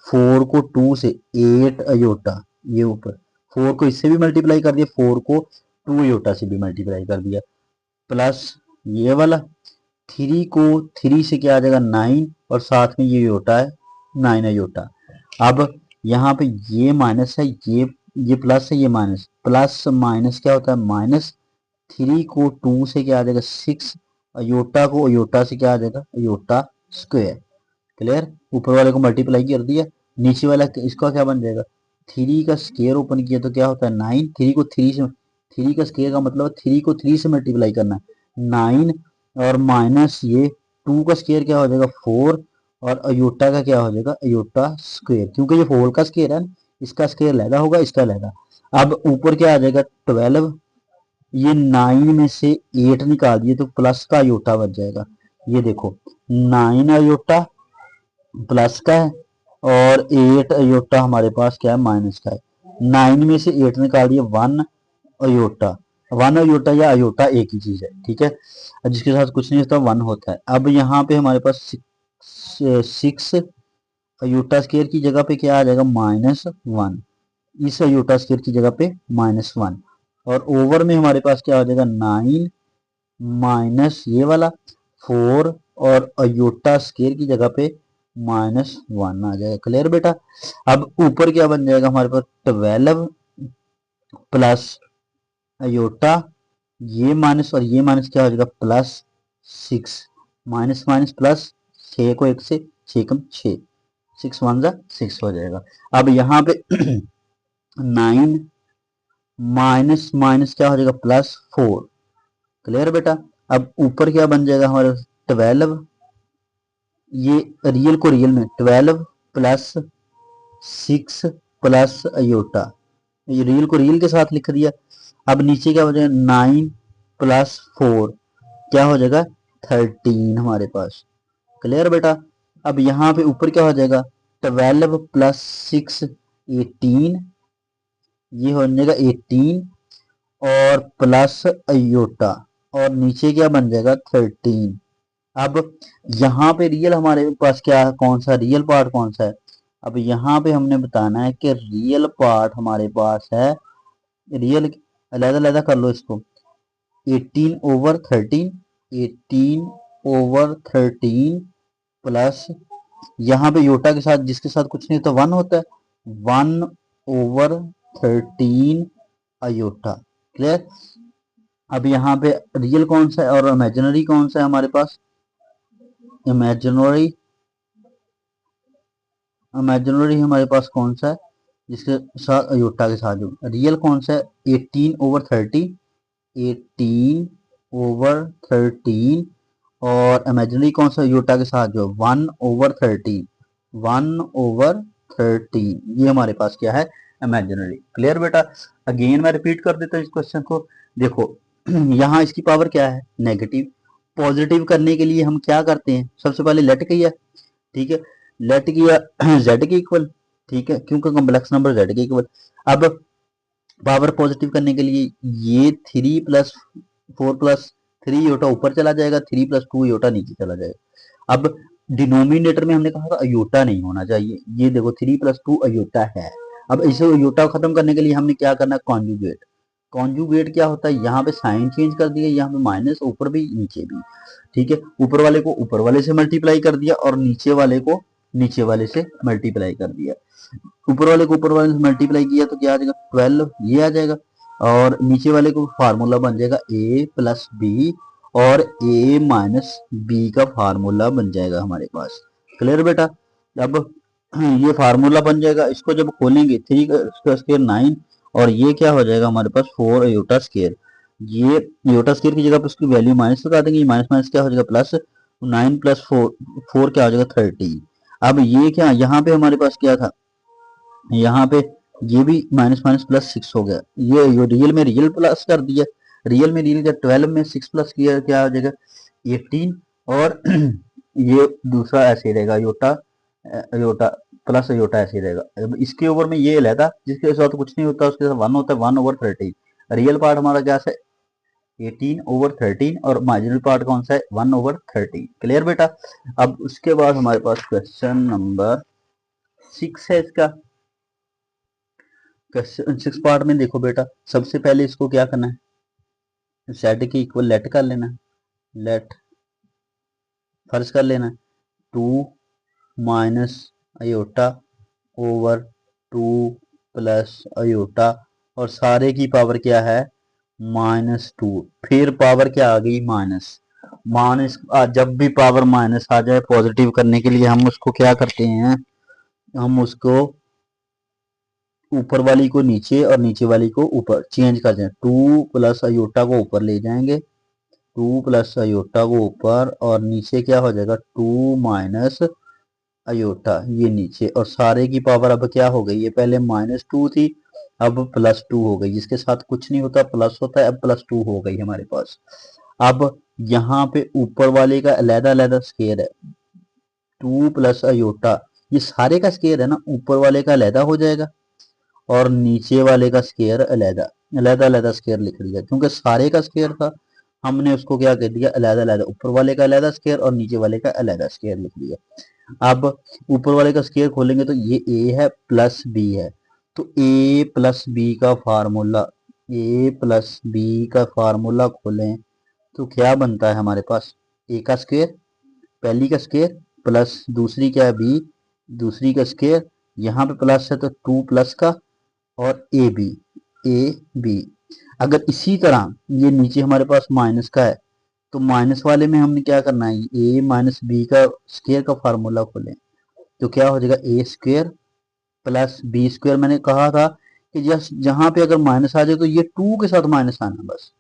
4 को 2 से 8 अयोटा, ये ऊपर 4 को इससे भी मल्टीप्लाई कर दिया, 4 को 2 अयोटा से भी मल्टीप्लाई कर दिया, प्लस ये वाला 3 को 3 से क्या आ जाएगा 9, और साथ में ये अयोटा है 9 अयोटा। अब यहाँ पे ये माइनस है, ये प्लस है, ये माइनस, प्लस माइनस क्या होता है माइनस, 3 को 2 से क्या आ जाएगा 6, अयोटा को अयोटा से क्या आ जाएगा अयोटा स्क्वायर। क्लियर। ऊपर वाले को मल्टीप्लाई कर दिया, नीचे वाला इसका क्या बन जाएगा, 3 का स्क्वायर ओपन किया तो क्या होता है 9, 3 को 3 से, 3 का स्क्वायर का मतलब 3 को 3 से मल्टीप्लाई करना है 9, और माइनस ये 2 का स्क्वायर क्या हो जाएगा 4, और अयोटा का क्या हो जाएगा अयोटा स्क्वायर, क्योंकि ये 4 का स्क्वायर है, इसका स्क्वायर लहदा होगा, इसका लहदा। अब ऊपर क्या आ जाएगा 12, ये 9 में से 8 निकाल दिए तो प्लस का अयोटा बच जाएगा, ये देखो 9 अयोटा प्लस का है, और 8 अयोटा हमारे पास क्या है माइनस का है। 9 में से 8 निकाल दिए 1 अयोटा, 1 अयोटा या अयोटा एक ही चीज है, ठीक है, जिसके साथ कुछ नहीं होता 1 होता है। अब यहाँ पे हमारे पास 6 अयोटा स्क्वायर की जगह पे क्या आ जाएगा -1, इस अयोटा स्क्वायर की जगह पे -1, और ओवर में हमारे पास क्या हो जाएगा 9 माइनस ये वाला 4, और अयोटा स्क्वायर की जगह पे -1 आ जाएगा। क्लियर बेटा। अब ऊपर क्या बन जाएगा हमारे पास 12 प्लस अयोटा, ये माइनस और ये माइनस क्या हो जाएगा +6, माइनस माइनस प्लस, 6 को 1 से 6 कम 6, 6 1 जा 6 हो जाएगा। अब यहाँ पे 9 माइनस माइनस क्या हो जाएगा +4। क्लियर बेटा। अब ऊपर क्या बन जाएगा हमारे 12, ये रियल को रियल में 12 प्लस 6 प्लस अयोटा, ये रियल को रियल के साथ लिख दिया। अब नीचे क्या हो जाएगा 9 + 4 क्या हो जाएगा 13 हमारे पास। क्लियर बेटा। अब यहाँ पे ऊपर क्या हो जाएगा, 12 प्लस 6 18, ये हो जाएगा 18 और प्लस अयोटा, और नीचे क्या बन जाएगा 13। अब यहाँ पे रियल हमारे पास क्या है, कौन सा रियल पार्ट कौन सा है। अब यहाँ पे हमने बताना है कि रियल पार्ट हमारे पास है, रियल अलग अलग कर लो इसको, 18/13, 18/13 प्लस यहाँ पे योटा के साथ जिसके साथ कुछ नहीं होता 1 होता है, 1/13 अयोटा। क्लियर। अब यहाँ पे रियल कौन सा है और इमेजिनरी कौन सा है हमारे पास, इमेजिनरी, इमेजिनरी हमारे पास कौन सा है जिसके साथ अयोटा के साथ जो, रियल कौन सा है 18/30, 18/13 और इमेजिनरी कौन सा अयोटा के साथ जो 1/13, 1/13, ये हमारे पास क्या है इमेजिनरी। क्लियर बेटा। अगेन मैं रिपीट कर देता हूँ इस क्वेश्चन को। देखो यहाँ इसकी पावर क्या है नेगेटिव, पॉजिटिव करने के लिए हम क्या करते हैं, सबसे पहले लेट किया, ठीक है, लेट किया z के इक्वल, ठीक है, क्योंकि कॉम्प्लेक्स नंबर z के इक्वल। अब पावर पॉजिटिव करने के लिए ये 3+4+3 योटा ऊपर चला जाएगा, 3+2 योटा नीचे चला जाएगा। अब डिनोमिनेटर में हमने कहा था अयोटा नहीं होना चाहिए, ये देखो 3+2 अयोटा है। अब इसे अयोटा खत्म करने के लिए हमने क्या करना है, कॉन्जुगेट। कॉन्जुगेट क्या होता है, यहाँ पे साइन चेंज कर दिया, यहाँ पे माइनस ऊपर भी नीचे भी, ठीक है, ऊपर वाले को ऊपर वाले से मल्टीप्लाई कर दिया और नीचे वाले को नीचे वाले से मल्टीप्लाई कर दिया। ऊपर वाले को ऊपर वाले से मल्टीप्लाई किया तो क्या आ जाएगा 12, ये आ जाएगा, और नीचे वाले को फार्मूला बन जाएगा a+b और a-b का फार्मूला बन जाएगा हमारे पास। क्लियर बेटा। अब ये फार्मूला बन जाएगा, इसको जब खोलेंगे 3 का स्क्वायर 9 और ये क्या हो जाएगा हमारे पास 4 अयोटा स्क्वायर, ये अयोटा स्क्वायर की जगह पर उसकी वैल्यू माइनस लगा देंगे, माइनस माइनस क्या हो जाएगा प्लस, 9+4 क्या हो जाएगा 30। अब ये क्या यहाँ पे हमारे पास क्या था, यहाँ पे ये भी माइनस माइनस प्लस 6 हो गया, ये रियल में रियल प्लस कर दिया, रियल में रियल का 12 में 6 प्लस किया क्या हो जाएगा 18, और ये दूसरा ऐसे रहेगा योटा, योटा प्लस योटा ऐसे रहेगा। अब इसके ऊपर में ये लेता जिसके साथ कुछ नहीं होता उसके साथ 1 होता है, 1/13। रियल पार्ट हमारा क्या है 18/13 और मार्जिनल पार्ट कौन सा है 1/13। क्लियर बेटा। अब उसके बाद हमारे पास क्वेश्चन नंबर 6 है इसका। क्वेश्चन 6 पार्ट में देखो बेटा, सबसे पहले इसको क्या करना है, z के इक्वल लेट कर लेना, लेट फर्ज कर लेना 2 minus iota over 2 plus iota, और सारे की पावर क्या है -2, फिर पावर क्या आ गई माइनस, माइनस जब भी पावर माइनस आ जाए पॉजिटिव करने के लिए हम उसको क्या करते हैं, हम उसको ऊपर वाली को नीचे और नीचे वाली को ऊपर चेंज कर दें, 2 प्लस अयोटा को ऊपर ले जाएंगे, 2 प्लस अयोटा को ऊपर और नीचे क्या हो जाएगा 2 माइनस अयोटा, ये नीचे, और सारे की पावर अब क्या हो गई, ये पहले -2 थी अब +2 हो गई, जिसके साथ कुछ नहीं होता प्लस होता है, अब +2 हो गई हमारे पास। अब यहाँ पे ऊपर वाले का अलहदा अलहदा स्केयर है, 2 प्लस अयोटा, ये सारे का स्केयर है ना, ऊपर वाले का अलहदा हो जाएगा और नीचे वाले का स्केयर अलहदा अलहदा अलहदा स्केयर लिख दिया, क्योंकि सारे का स्केयर था हमने उसको क्या कह दिया अलहदा अलहदा, ऊपर वाले का अलहदा स्केयर और नीचे वाले का अलहदा स्केयर लिख दिया। अब ऊपर वाले का स्केयर खोलेंगे तो ये a है प्लस b है, तो a प्लस बी का फार्मूला, a प्लस बी का फार्मूला खोलें तो क्या बनता है हमारे पास, a का स्केयर पहली का स्केयर प्लस दूसरी क्या है b दूसरी का स्केयर, यहाँ पे प्लस है तो 2 प्लस का और ए बी, अगर इसी तरह ये नीचे हमारे पास माइनस का है तो माइनस वाले में हमने क्या करना है, ए माइनस बी का स्क्वायर का फार्मूला खोलें तो क्या हो जाएगा ए स्क्वायर प्लस बी स्क्वायर। मैंने कहा था कि जस्ट जहां पे अगर माइनस आ जाए तो ये 2 के साथ माइनस आना बस,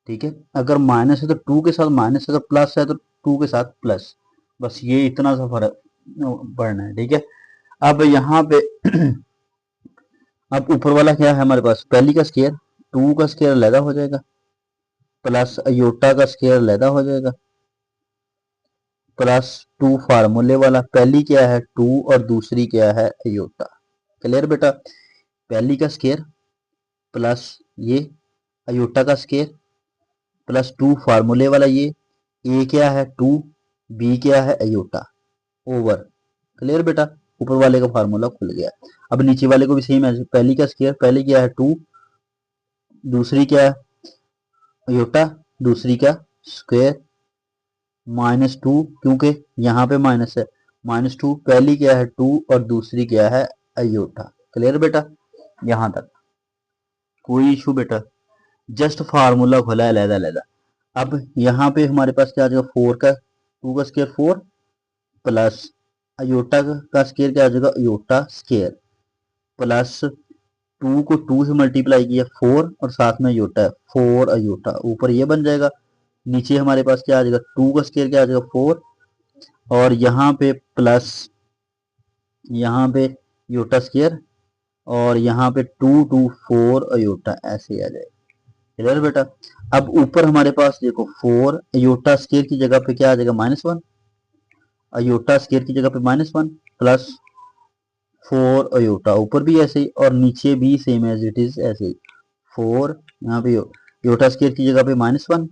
ठीक है, अगर माइनस है तो 2 के साथ माइनस, अगर प्लस है तो 2 के साथ प्लस, बस ये इतना सा फर्क पड़ना है, ठीक है। अब यहाँ पे अब ऊपर वाला क्या है हमारे पास, पहली का स्केयर 2 का स्केयर अलहदा हो जाएगा प्लस अयोटा का स्केयर अलहदा हो जाएगा, प्लस 2 फार्मूले वाला, पहली क्या है 2 और दूसरी क्या है अयोटा। क्लियर बेटा, पहली का स्केयर प्लस ये अयोटा का स्केयर प्लस 2 फार्मूले वाला, ये ए क्या है 2, बी क्या है अयोटा ओवर। क्लियर बेटा, ऊपर वाले का फार्मूला खुल गया। अब नीचे वाले को भी सेम है, पहली का स्केयर, पहले क्या है 2, दूसरी क्या है अयोटा, दूसरी का स्क्वायर -2, क्योंकि यहाँ पे माइनस है, -2, पहली क्या है 2 और दूसरी क्या है अयोटा। क्लियर बेटा, यहाँ तक कोई इशू बेटा, जस्ट फार्मूला खोला है अलहदा अलहदा। अब यहाँ पे हमारे पास क्या आ जाएगा 4 का 2 का स्केयर 4 प्लस अयोटा का स्केयर क्या आ जाएगा अयोटा स्केयर प्लस 2 को 2 से मल्टीप्लाई किया 4 और साथ में अयोटा है 4 अयोटा, ऊपर ये बन जाएगा। नीचे हमारे पास क्या आ जाएगा 2 का स्केयर क्या आ जाएगा 4 और यहाँ पे प्लस यहाँ पे अयोटा स्केयर और यहाँ पे 2 2 4 अयोटा, ऐसे आ जाएगा। क्लियर बेटा, अब ऊपर हमारे पास देखो 4 अयोटा स्केयर की जगह पे क्या आ जाएगा -1, अयोटा स्केयर की जगह पे -1 प्लस 4 अयोटा, ऊपर भी ऐसे ही और नीचे भी सेम एज इट इज ऐसे ही 4, यहाँ पे अयोटा स्केयर की जगह पे -1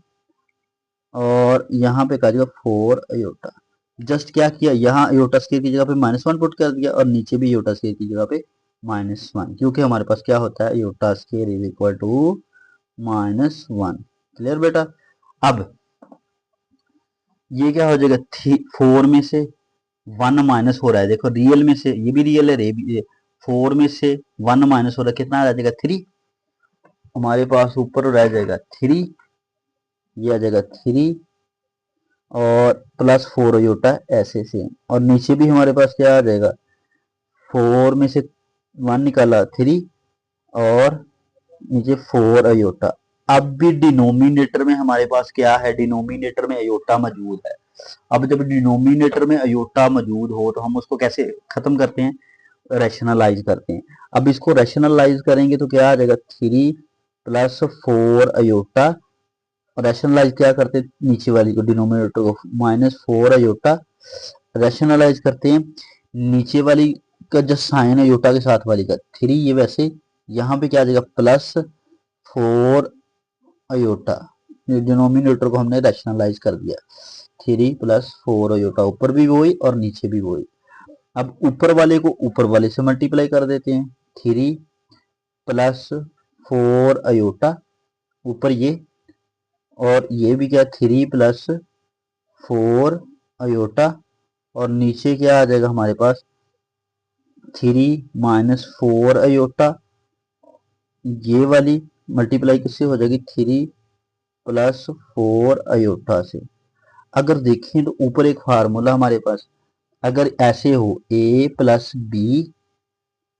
और यहाँ पे करेगा 4 अयोटा। जस्ट क्या किया, यहाँ अयोटा स्केयर की जगह पे -1 पुट कर दिया और नीचे भी अयोटा स्केयर की जगह पे -1, क्योंकि हमारे पास क्या होता है iota square is equal to -1। Clear बेटा, अब ये क्या हो जाएगा 4 में से 1 माइनस हो रहा है, देखो रियल में से ये भी रियल है, 4 में से 1 माइनस हो रहा है, कितना रह जाएगा 3, हमारे पास ऊपर रह जाएगा 3, ये आ जाएगा 3 और प्लस 4 अयोटा ऐसे सेम, और नीचे भी हमारे पास क्या आ जाएगा 4 में से 1 निकाला 3 और नीचे 4 अयोटा। अब भी डिनोमिनेटर में हमारे पास क्या है, डिनोमिनेटर में अयोटा मौजूद है। अब जब डिनोमिनेटर में अयोटा मौजूद हो तो हम उसको कैसे खत्म करते हैं, रैशनलाइज करते हैं। अब इसको रैशनलाइज करेंगे तो क्या आ जाएगा 3 प्लस 4 अयोटा, और रैशनलाइज क्या करते हैं नीचे वाली को डिनोमिनेटर को -4 अयोटा रैशनलाइज करते हैं, नीचे वाली का जो साइन अयोटा के साथ वाली का 3, ये वैसे यहाँ पे क्या आ जाएगा +4 अयोटा, डिनोमिनेटर को हमने रैशनलाइज कर दिया 3 + 4 अयोटा, ऊपर भी वही और नीचे भी वही। अब ऊपर वाले को ऊपर वाले से मल्टीप्लाई कर देते हैं 3 + 4 अयोटा, ऊपर ये और ये भी क्या 3 + 4 अयोटा और नीचे क्या आ जाएगा हमारे पास 3 - 4 अयोटा, ये वाली मल्टीप्लाई किससे हो जाएगी 3 + 4 अयोटा से। अगर देखें तो ऊपर एक फार्मूला हमारे पास, अगर ऐसे हो a + b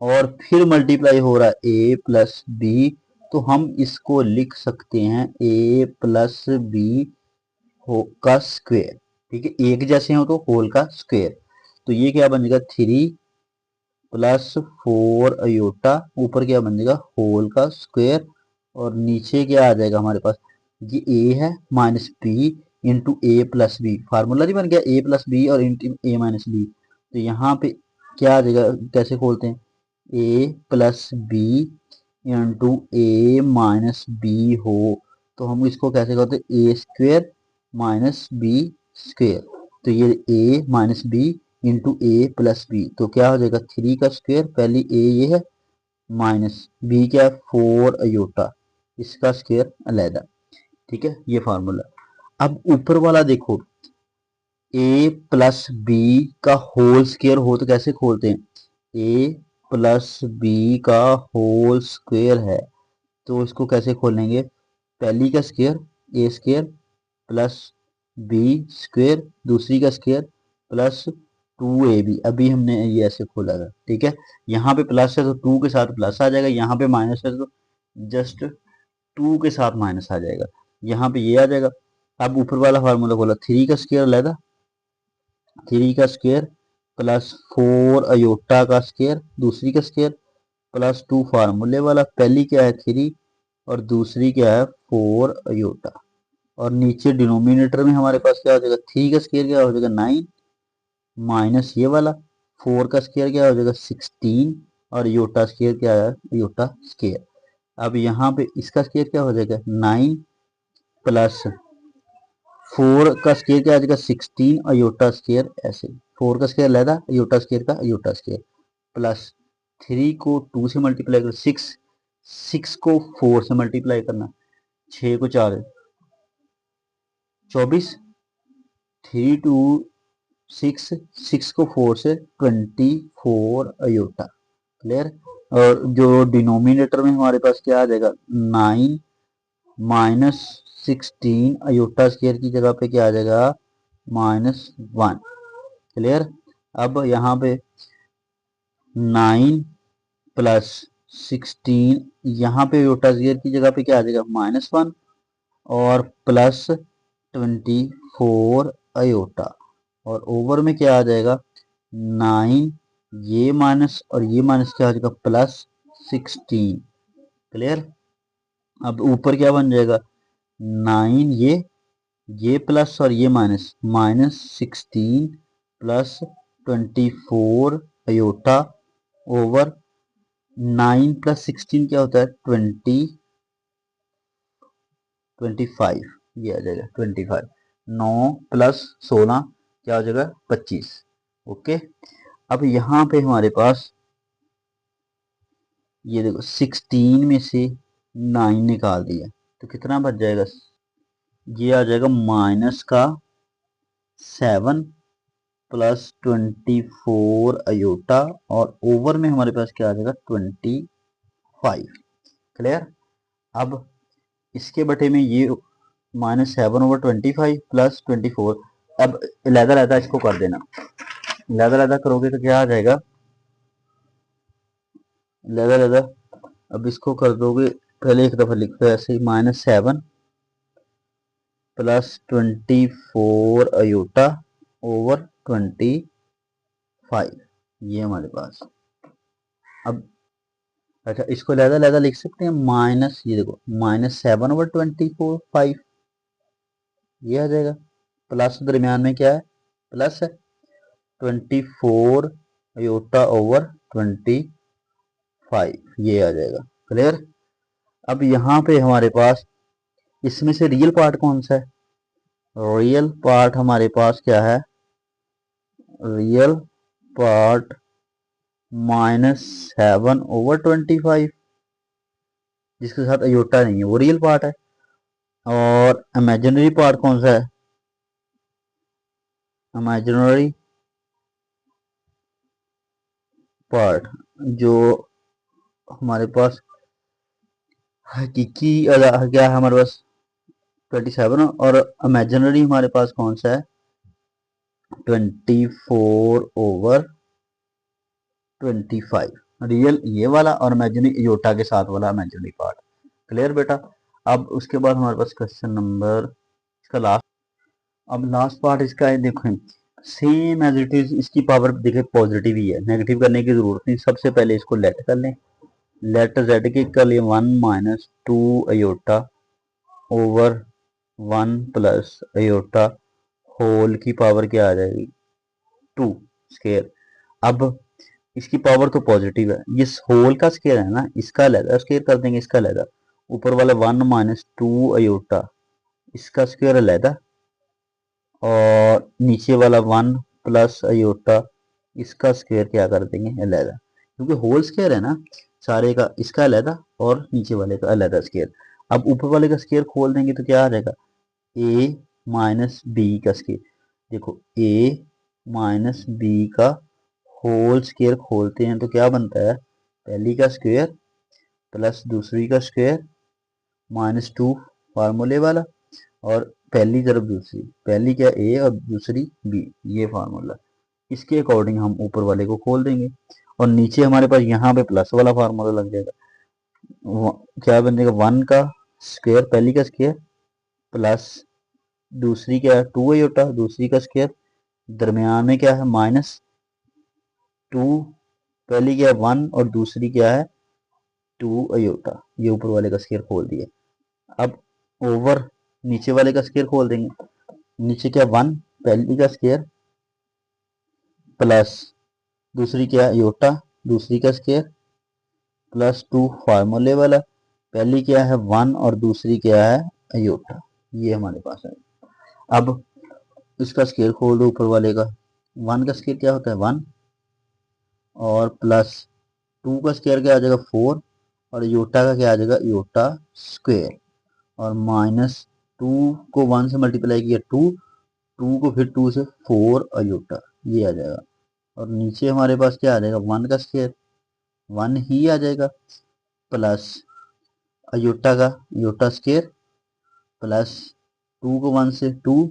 और फिर मल्टीप्लाई हो रहा है a + b, तो हम इसको लिख सकते हैं a + b का स्क्वायर। ठीक है, एक जैसे हो तो होल का स्क्वायर, तो ये क्या बन जाएगा 3 + 4 अयोटा, ऊपर क्या बन जाएगा होल का स्क्वायर और नीचे क्या आ जाएगा हमारे पास, ये a है -b into a + b, formula नहीं बन गया a + b और इंटू a - b, तो यहाँ पे क्या आ जाएगा, कैसे खोलते हैं a + b into a - b हो तो हम इसको कैसे करते हैं a² - b², तो ये a - b into a + b, तो क्या हो जाएगा 3 का स्क्वायर, पहली a ये है माइनस b क्या है 4 अयोटा, इसका स्क्वायर अलहदा। ठीक है, ये फार्मूला। अब ऊपर वाला देखो a + b का होल स्क्वायर हो तो कैसे खोलते हैं, a + b का होल स्क्वायर है तो इसको कैसे खोलेंगे, पहली का स्क्वायर a² + b², दूसरी का स्क्वायर प्लस 2ab, अभी हमने ये ऐसे खोला था। ठीक है, यहाँ पे प्लस है तो 2 के साथ प्लस आ जाएगा, यहाँ पे माइनस है तो जस्ट 2 के साथ माइनस आ जाएगा, यहाँ पे ये आ जाएगा। अब ऊपर वाला फार्मूला खोला 3 का स्क्वायर अलहदा, 3 का स्क्वायर प्लस 4 अयोटा का स्क्वायर, दूसरी का स्क्वायर प्लस 2 फार्मूले वाला, पहली क्या है 3 और दूसरी क्या है 4 अयोटा, और नीचे डिनोमिनेटर में हमारे पास क्या हो जाएगा, 3 का स्क्वायर क्या हो जाएगा 9 माइनस ये वाला 4 का स्क्वायर क्या हो जाएगा 16 और योटा स्क्वायर क्या है योटा स्क्वायर। अब यहाँ पे इसका स्क्वायर क्या हो जाएगा 9 प्लस 4 का स्क्वायर क्या आ जाएगा 16 और योटा स्क्वायर ऐसे 4 का स्क्वायर लेदा योटा स्क्वायर का योटा स्क्वायर प्लस 3 को 2 से मल्टीप्लाई कर 6 को 4 से मल्टीप्लाई करना 6 को 4 24 3 2 6 को 4 से 24 अयोटा क्लियर। और जो डिनोमिनेटर में हमारे पास क्या आ जाएगा 9 माइनस 16 अयोटा स्क्वायर की जगह पे क्या आ जाएगा -1 क्लियर। अब यहाँ पे 9 प्लस 16 यहाँ पे अयोटा स्क्वायर की जगह पे क्या आ जाएगा -1 और प्लस 24 अयोटा और ओवर में क्या आ जाएगा 9 ये माइनस और ये माइनस क्या आ जाएगा +16 क्लियर। अब ऊपर क्या बन जाएगा 9 ये प्लस और ये minus -16 plus 24 iota over 9 plus 16 क्या होता है 25 ये आ जाएगा 25 9 प्लस 16 क्या हो जाएगा 25 ओके। अब यहाँ पे हमारे पास ये देखो 16 में से 9 निकाल दिया तो कितना बच जाएगा ये आ जाएगा -7 प्लस 24 अयोटा और ओवर में हमारे पास क्या आ जाएगा 25 क्लियर। अब इसके बटे में ये -7/25 प्लस 24 अब लहदा लहदा इसको कर देना लहदा लहदा करोगे तो क्या आ जाएगा लहदा लहदा अब इसको कर दोगे पहले एक दफा लिखो ऐसे -7 प्लस 24 अयोटा ओवर 25 ये हमारे पास। अब अच्छा इसको लहदा लहदा लिख सकते हैं माइनस ये देखो -7/24 ये आ जाएगा प्लस दरमियान में क्या है प्लस है 24 अयोटा ओवर 25 ये आ जाएगा क्लियर। अब यहाँ पे हमारे पास इसमें से रियल पार्ट कौन सा है रियल पार्ट हमारे पास क्या है रियल पार्ट -7/25 जिसके साथ अयोटा नहीं है वो रियल पार्ट है और इमेजिनरी पार्ट कौन सा है इमेजिनरी पार्ट जो हमारे पास हकीकी क्या है हमारे पास 27 और इमेजिनरी हमारे पास कौन सा है 24/25 रियल ये वाला और इमेजिनरी योटा के साथ वाला इमेजिनरी पार्ट क्लियर बेटा। अब उसके बाद हमारे पास क्वेश्चन नंबर इसका लास्ट अब लास्ट पार्ट इसका है देखो सेम एज इट इज इसकी पावर देखे पॉजिटिव ही है नेगेटिव करने की जरूरत नहीं सबसे पहले इसको लेट कर लें लेट जेड के कर लिए 1 - 2 iota over 1 plus iota whole की पावर क्या आ जाएगी 2 स्केयर। अब इसकी पावर तो पॉजिटिव है ये होल का स्केयर है ना इसका अलग स्केयर कर देंगे इसका अलग ऊपर वाला 1 - 2 अयोटा इसका स्केयर अलग और नीचे वाला 1 प्लस अयोटा इसका स्क्वायर क्या कर देंगे अलहदा क्योंकि होल स्क्वायर है ना सारे का इसका अलहदा और नीचे वाले का अलहदा स्क्वायर। अब ऊपर वाले का स्क्वायर खोल देंगे तो क्या आ जाएगा a माइनस बी का स्क्वायर देखो a माइनस बी का होल स्क्वायर खोलते हैं तो क्या बनता है पहली का स्क्वायर प्लस दूसरी का स्क्वायर -2 फार्मूले वाला और पहली तरफ दूसरी पहली क्या ए और दूसरी बी ये फार्मूला इसके अकॉर्डिंग हम ऊपर वाले को खोल देंगे और नीचे हमारे पास यहाँ पे प्लस वाला फार्मूला लग जाएगा क्या बन जाएगा 1 का स्क्वायर पहली का स्क्वायर प्लस दूसरी क्या है 2 अयोटा दूसरी का स्क्वायर दरमियान में क्या है -2 पहली क्या है 1 और दूसरी क्या है 2 अयोटा ये ऊपर वाले का स्क्वायर खोल दिया। अब ओवर नीचे वाले का स्क्वायर खोल देंगे, नीचे क्या 1 पहली का स्क्वायर प्लस दूसरी क्या है योटा दूसरी का स्क्वायर प्लस 2 फार्मूले वाला, पहली क्या है 1 और दूसरी क्या है अयोटा, ये हमारे पास है। अब इसका स्क्वायर खोल दो ऊपर वाले का, 1 का स्क्वायर क्या होता है 1 और प्लस 2 का स्क्वायर क्या आ जाएगा 4 और योटा का क्या आ जाएगा योटा स्क्वायर और माइनस 2 को 1 से मल्टीप्लाई किया 2, 2 को फिर 2 से 4 अयोटा, ये आ जाएगा। और नीचे हमारे पास क्या आ जाएगा 1 का स्क्वायर 1 ही आ जाएगा प्लस अयोटा का योटा स्क्वायर प्लस 2 को 1 से 2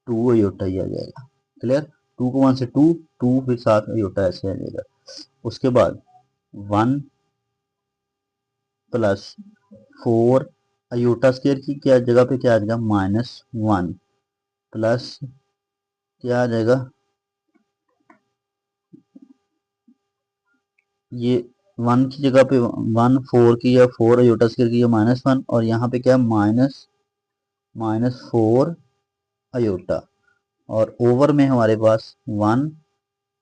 2 अयोटा ही आ जाएगा। क्लियर, 2 को 1 से 2 2 फिर 7 अयोटा ऐसे आ जाएगा। उसके बाद 1 प्लस 4 अयोटा स्क्वायर की क्या जगह पे क्या आ जाएगा -1 प्लस क्या आ जाएगा ये 1 की जगह पे 1 4 की या 4 अयोटा स्क्वायर की -1 और यहाँ पे क्या -4 अयोटा और ओवर में हमारे पास 1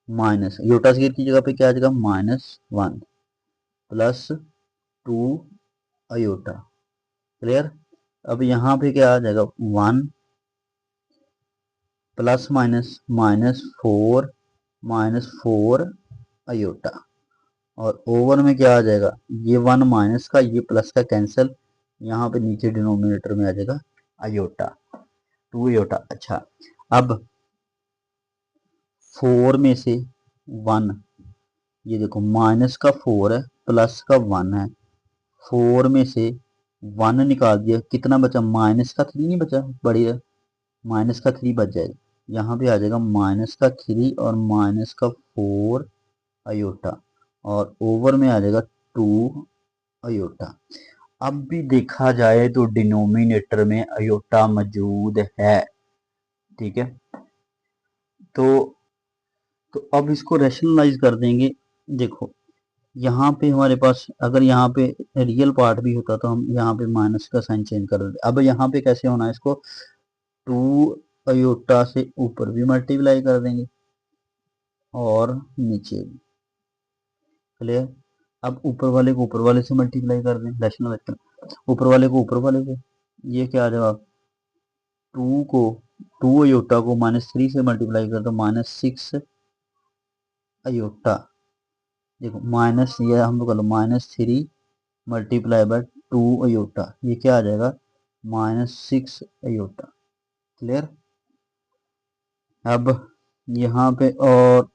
माइनस अयोटा स्क्वायर की जगह पे क्या आ जाएगा -1 प्लस 2 अयोटा। क्लियर, अब यहाँ पे क्या आ जाएगा 1 प्लस -4 अयोटा और ओवर में क्या आ जाएगा ये 1 माइनस का ये प्लस का कैंसिल, यहाँ पे नीचे डिनोमिनेटर में आ जाएगा अयोटा 2 अयोटा। अच्छा, अब 4 में से 1 ये देखो माइनस का 4 है प्लस का 1 है, 4 में से 1 निकाल दिया कितना बचा माइनस का 3 नहीं बचा बड़ी है माइनस का 3 बच जाएगा, यहाँ पे आ जाएगा माइनस का 3 और माइनस का 4 अयोटा और ओवर में आ जाएगा 2 अयोटा। अब भी देखा जाए तो डिनोमिनेटर में अयोटा मौजूद है, ठीक है। तो अब इसको रैशनलाइज कर देंगे। देखो यहाँ पे हमारे पास अगर यहाँ पे रियल पार्ट भी होता तो हम यहाँ पे माइनस का साइन चेंज कर देते। अब यहाँ पे कैसे होना है इसको 2 अयोटा से ऊपर भी मल्टीप्लाई कर देंगे और नीचे भी। क्लियर, अब ऊपर वाले को ऊपर वाले से मल्टीप्लाई कर दें रैशनलाइज कर, ऊपर वाले को ऊपर वाले से, ये क्या आ जाएगा 2 को 2 अयोटा को -3 से मल्टीप्लाई कर दो -6 अयोटा। देखो माइनस ये हम लोग कर लो -3 मल्टीप्लाई बाय 2 अयोटा, ये क्या आ जाएगा -6 अयोटा। क्लियर, अब यहाँ पे और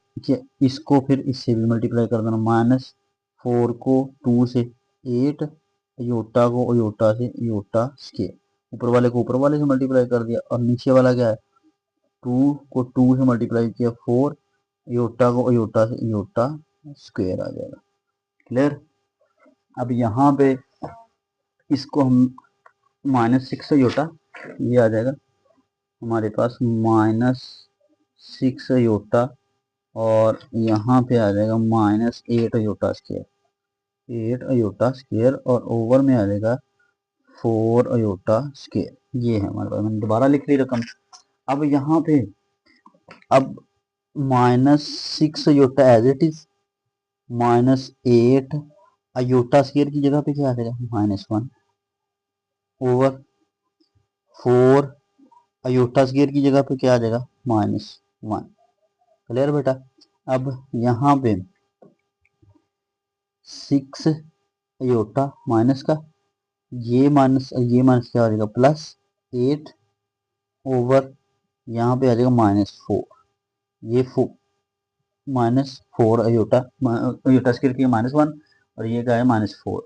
इसको फिर इससे भी मल्टीप्लाई कर देना -4 को 2 से 8 अयोटा को अयोटा से अयोटा स्क्वायर, ऊपर वाले को ऊपर वाले से मल्टीप्लाई कर दिया और नीचे वाला क्या है 2 को 2 से मल्टीप्लाई किया 4 अयोटा को अयोटा से अयोटा स्क्वायर आ जाएगा। क्लियर, अब यहाँ पे इसको हम -6 अयोटा ये आ जाएगा हमारे पास -6 अयोटा और यहाँ पे आ जाएगा -8 अयोटा स्क्वायर 8 अयोटा स्क्वायर और ओवर में आ जाएगा 4 अयोटा स्क्वायर, ये है हमारे पास। मैंने दोबारा लिख ली रकम। अब यहाँ पे अब -6 iota as it is -8 iota square की जगह पे क्या आ जाएगा -1 ओवर 4 अयोटा स्क्वायर की जगह पे क्या आ जाएगा -1। क्लियर बेटा, अब यहाँ पे 6 अयोटा माइनस का ये माइनस क्या आ जाएगा +8 ओवर यहाँ पे आ जाएगा -4 ये -4 अयोटा अयोटा स्क्वायर की -1 और ये क्या है -4।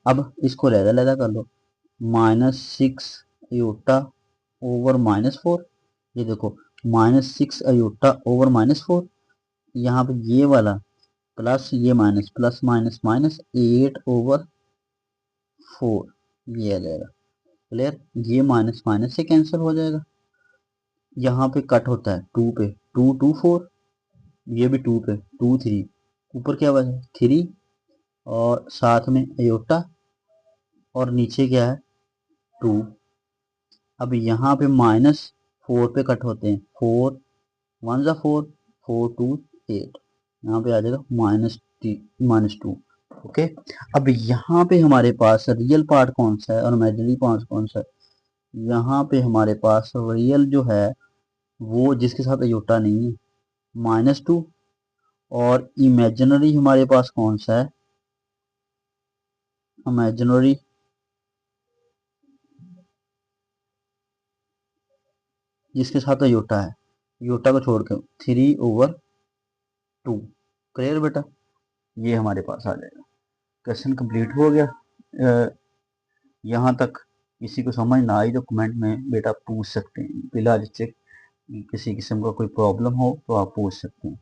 अब इसको लहदा लहदा कर लो -6 अयोटा ओवर -4, ये देखो -6 अयोटा ओवर -4, यहाँ पे ये वाला प्लस ये minus plus minus minus 8 over 4 ये आ जाएगा। क्लियर, ये माइनस माइनस से कैंसिल हो जाएगा, यहाँ पे कट होता है 2 पे 2 2 4, ये भी 2 पे 2 3, ऊपर क्या बचा 3 और साथ में अयोटा और नीचे क्या है 2। अब यहाँ पे -4 पे कट होते हैं, 4 1 जा 4, 4 2 8, यहाँ पे आ जाएगा -2। ओके, अब यहाँ पे हमारे पास रियल पार्ट कौन सा है और इमेजिनरी पार्ट कौन सा है? यहाँ पे हमारे पास रियल जो है वो जिसके साथ अयोटा नहीं है, -2, और इमेजिनरी हमारे पास कौन सा है? इमेजिनरी जिसके साथ अयोटा है, योटा को छोड़ के 3/2। क्लियर बेटा? ये हमारे पास आ जाएगा। क्वेश्चन कंप्लीट हो गया। यहाँ तक किसी को समझ ना आई तो कमेंट में बेटा पूछ सकते हैं, फिलहाल इससे किसी किस्म का कोई प्रॉब्लम हो तो आप पूछ सकते हैं।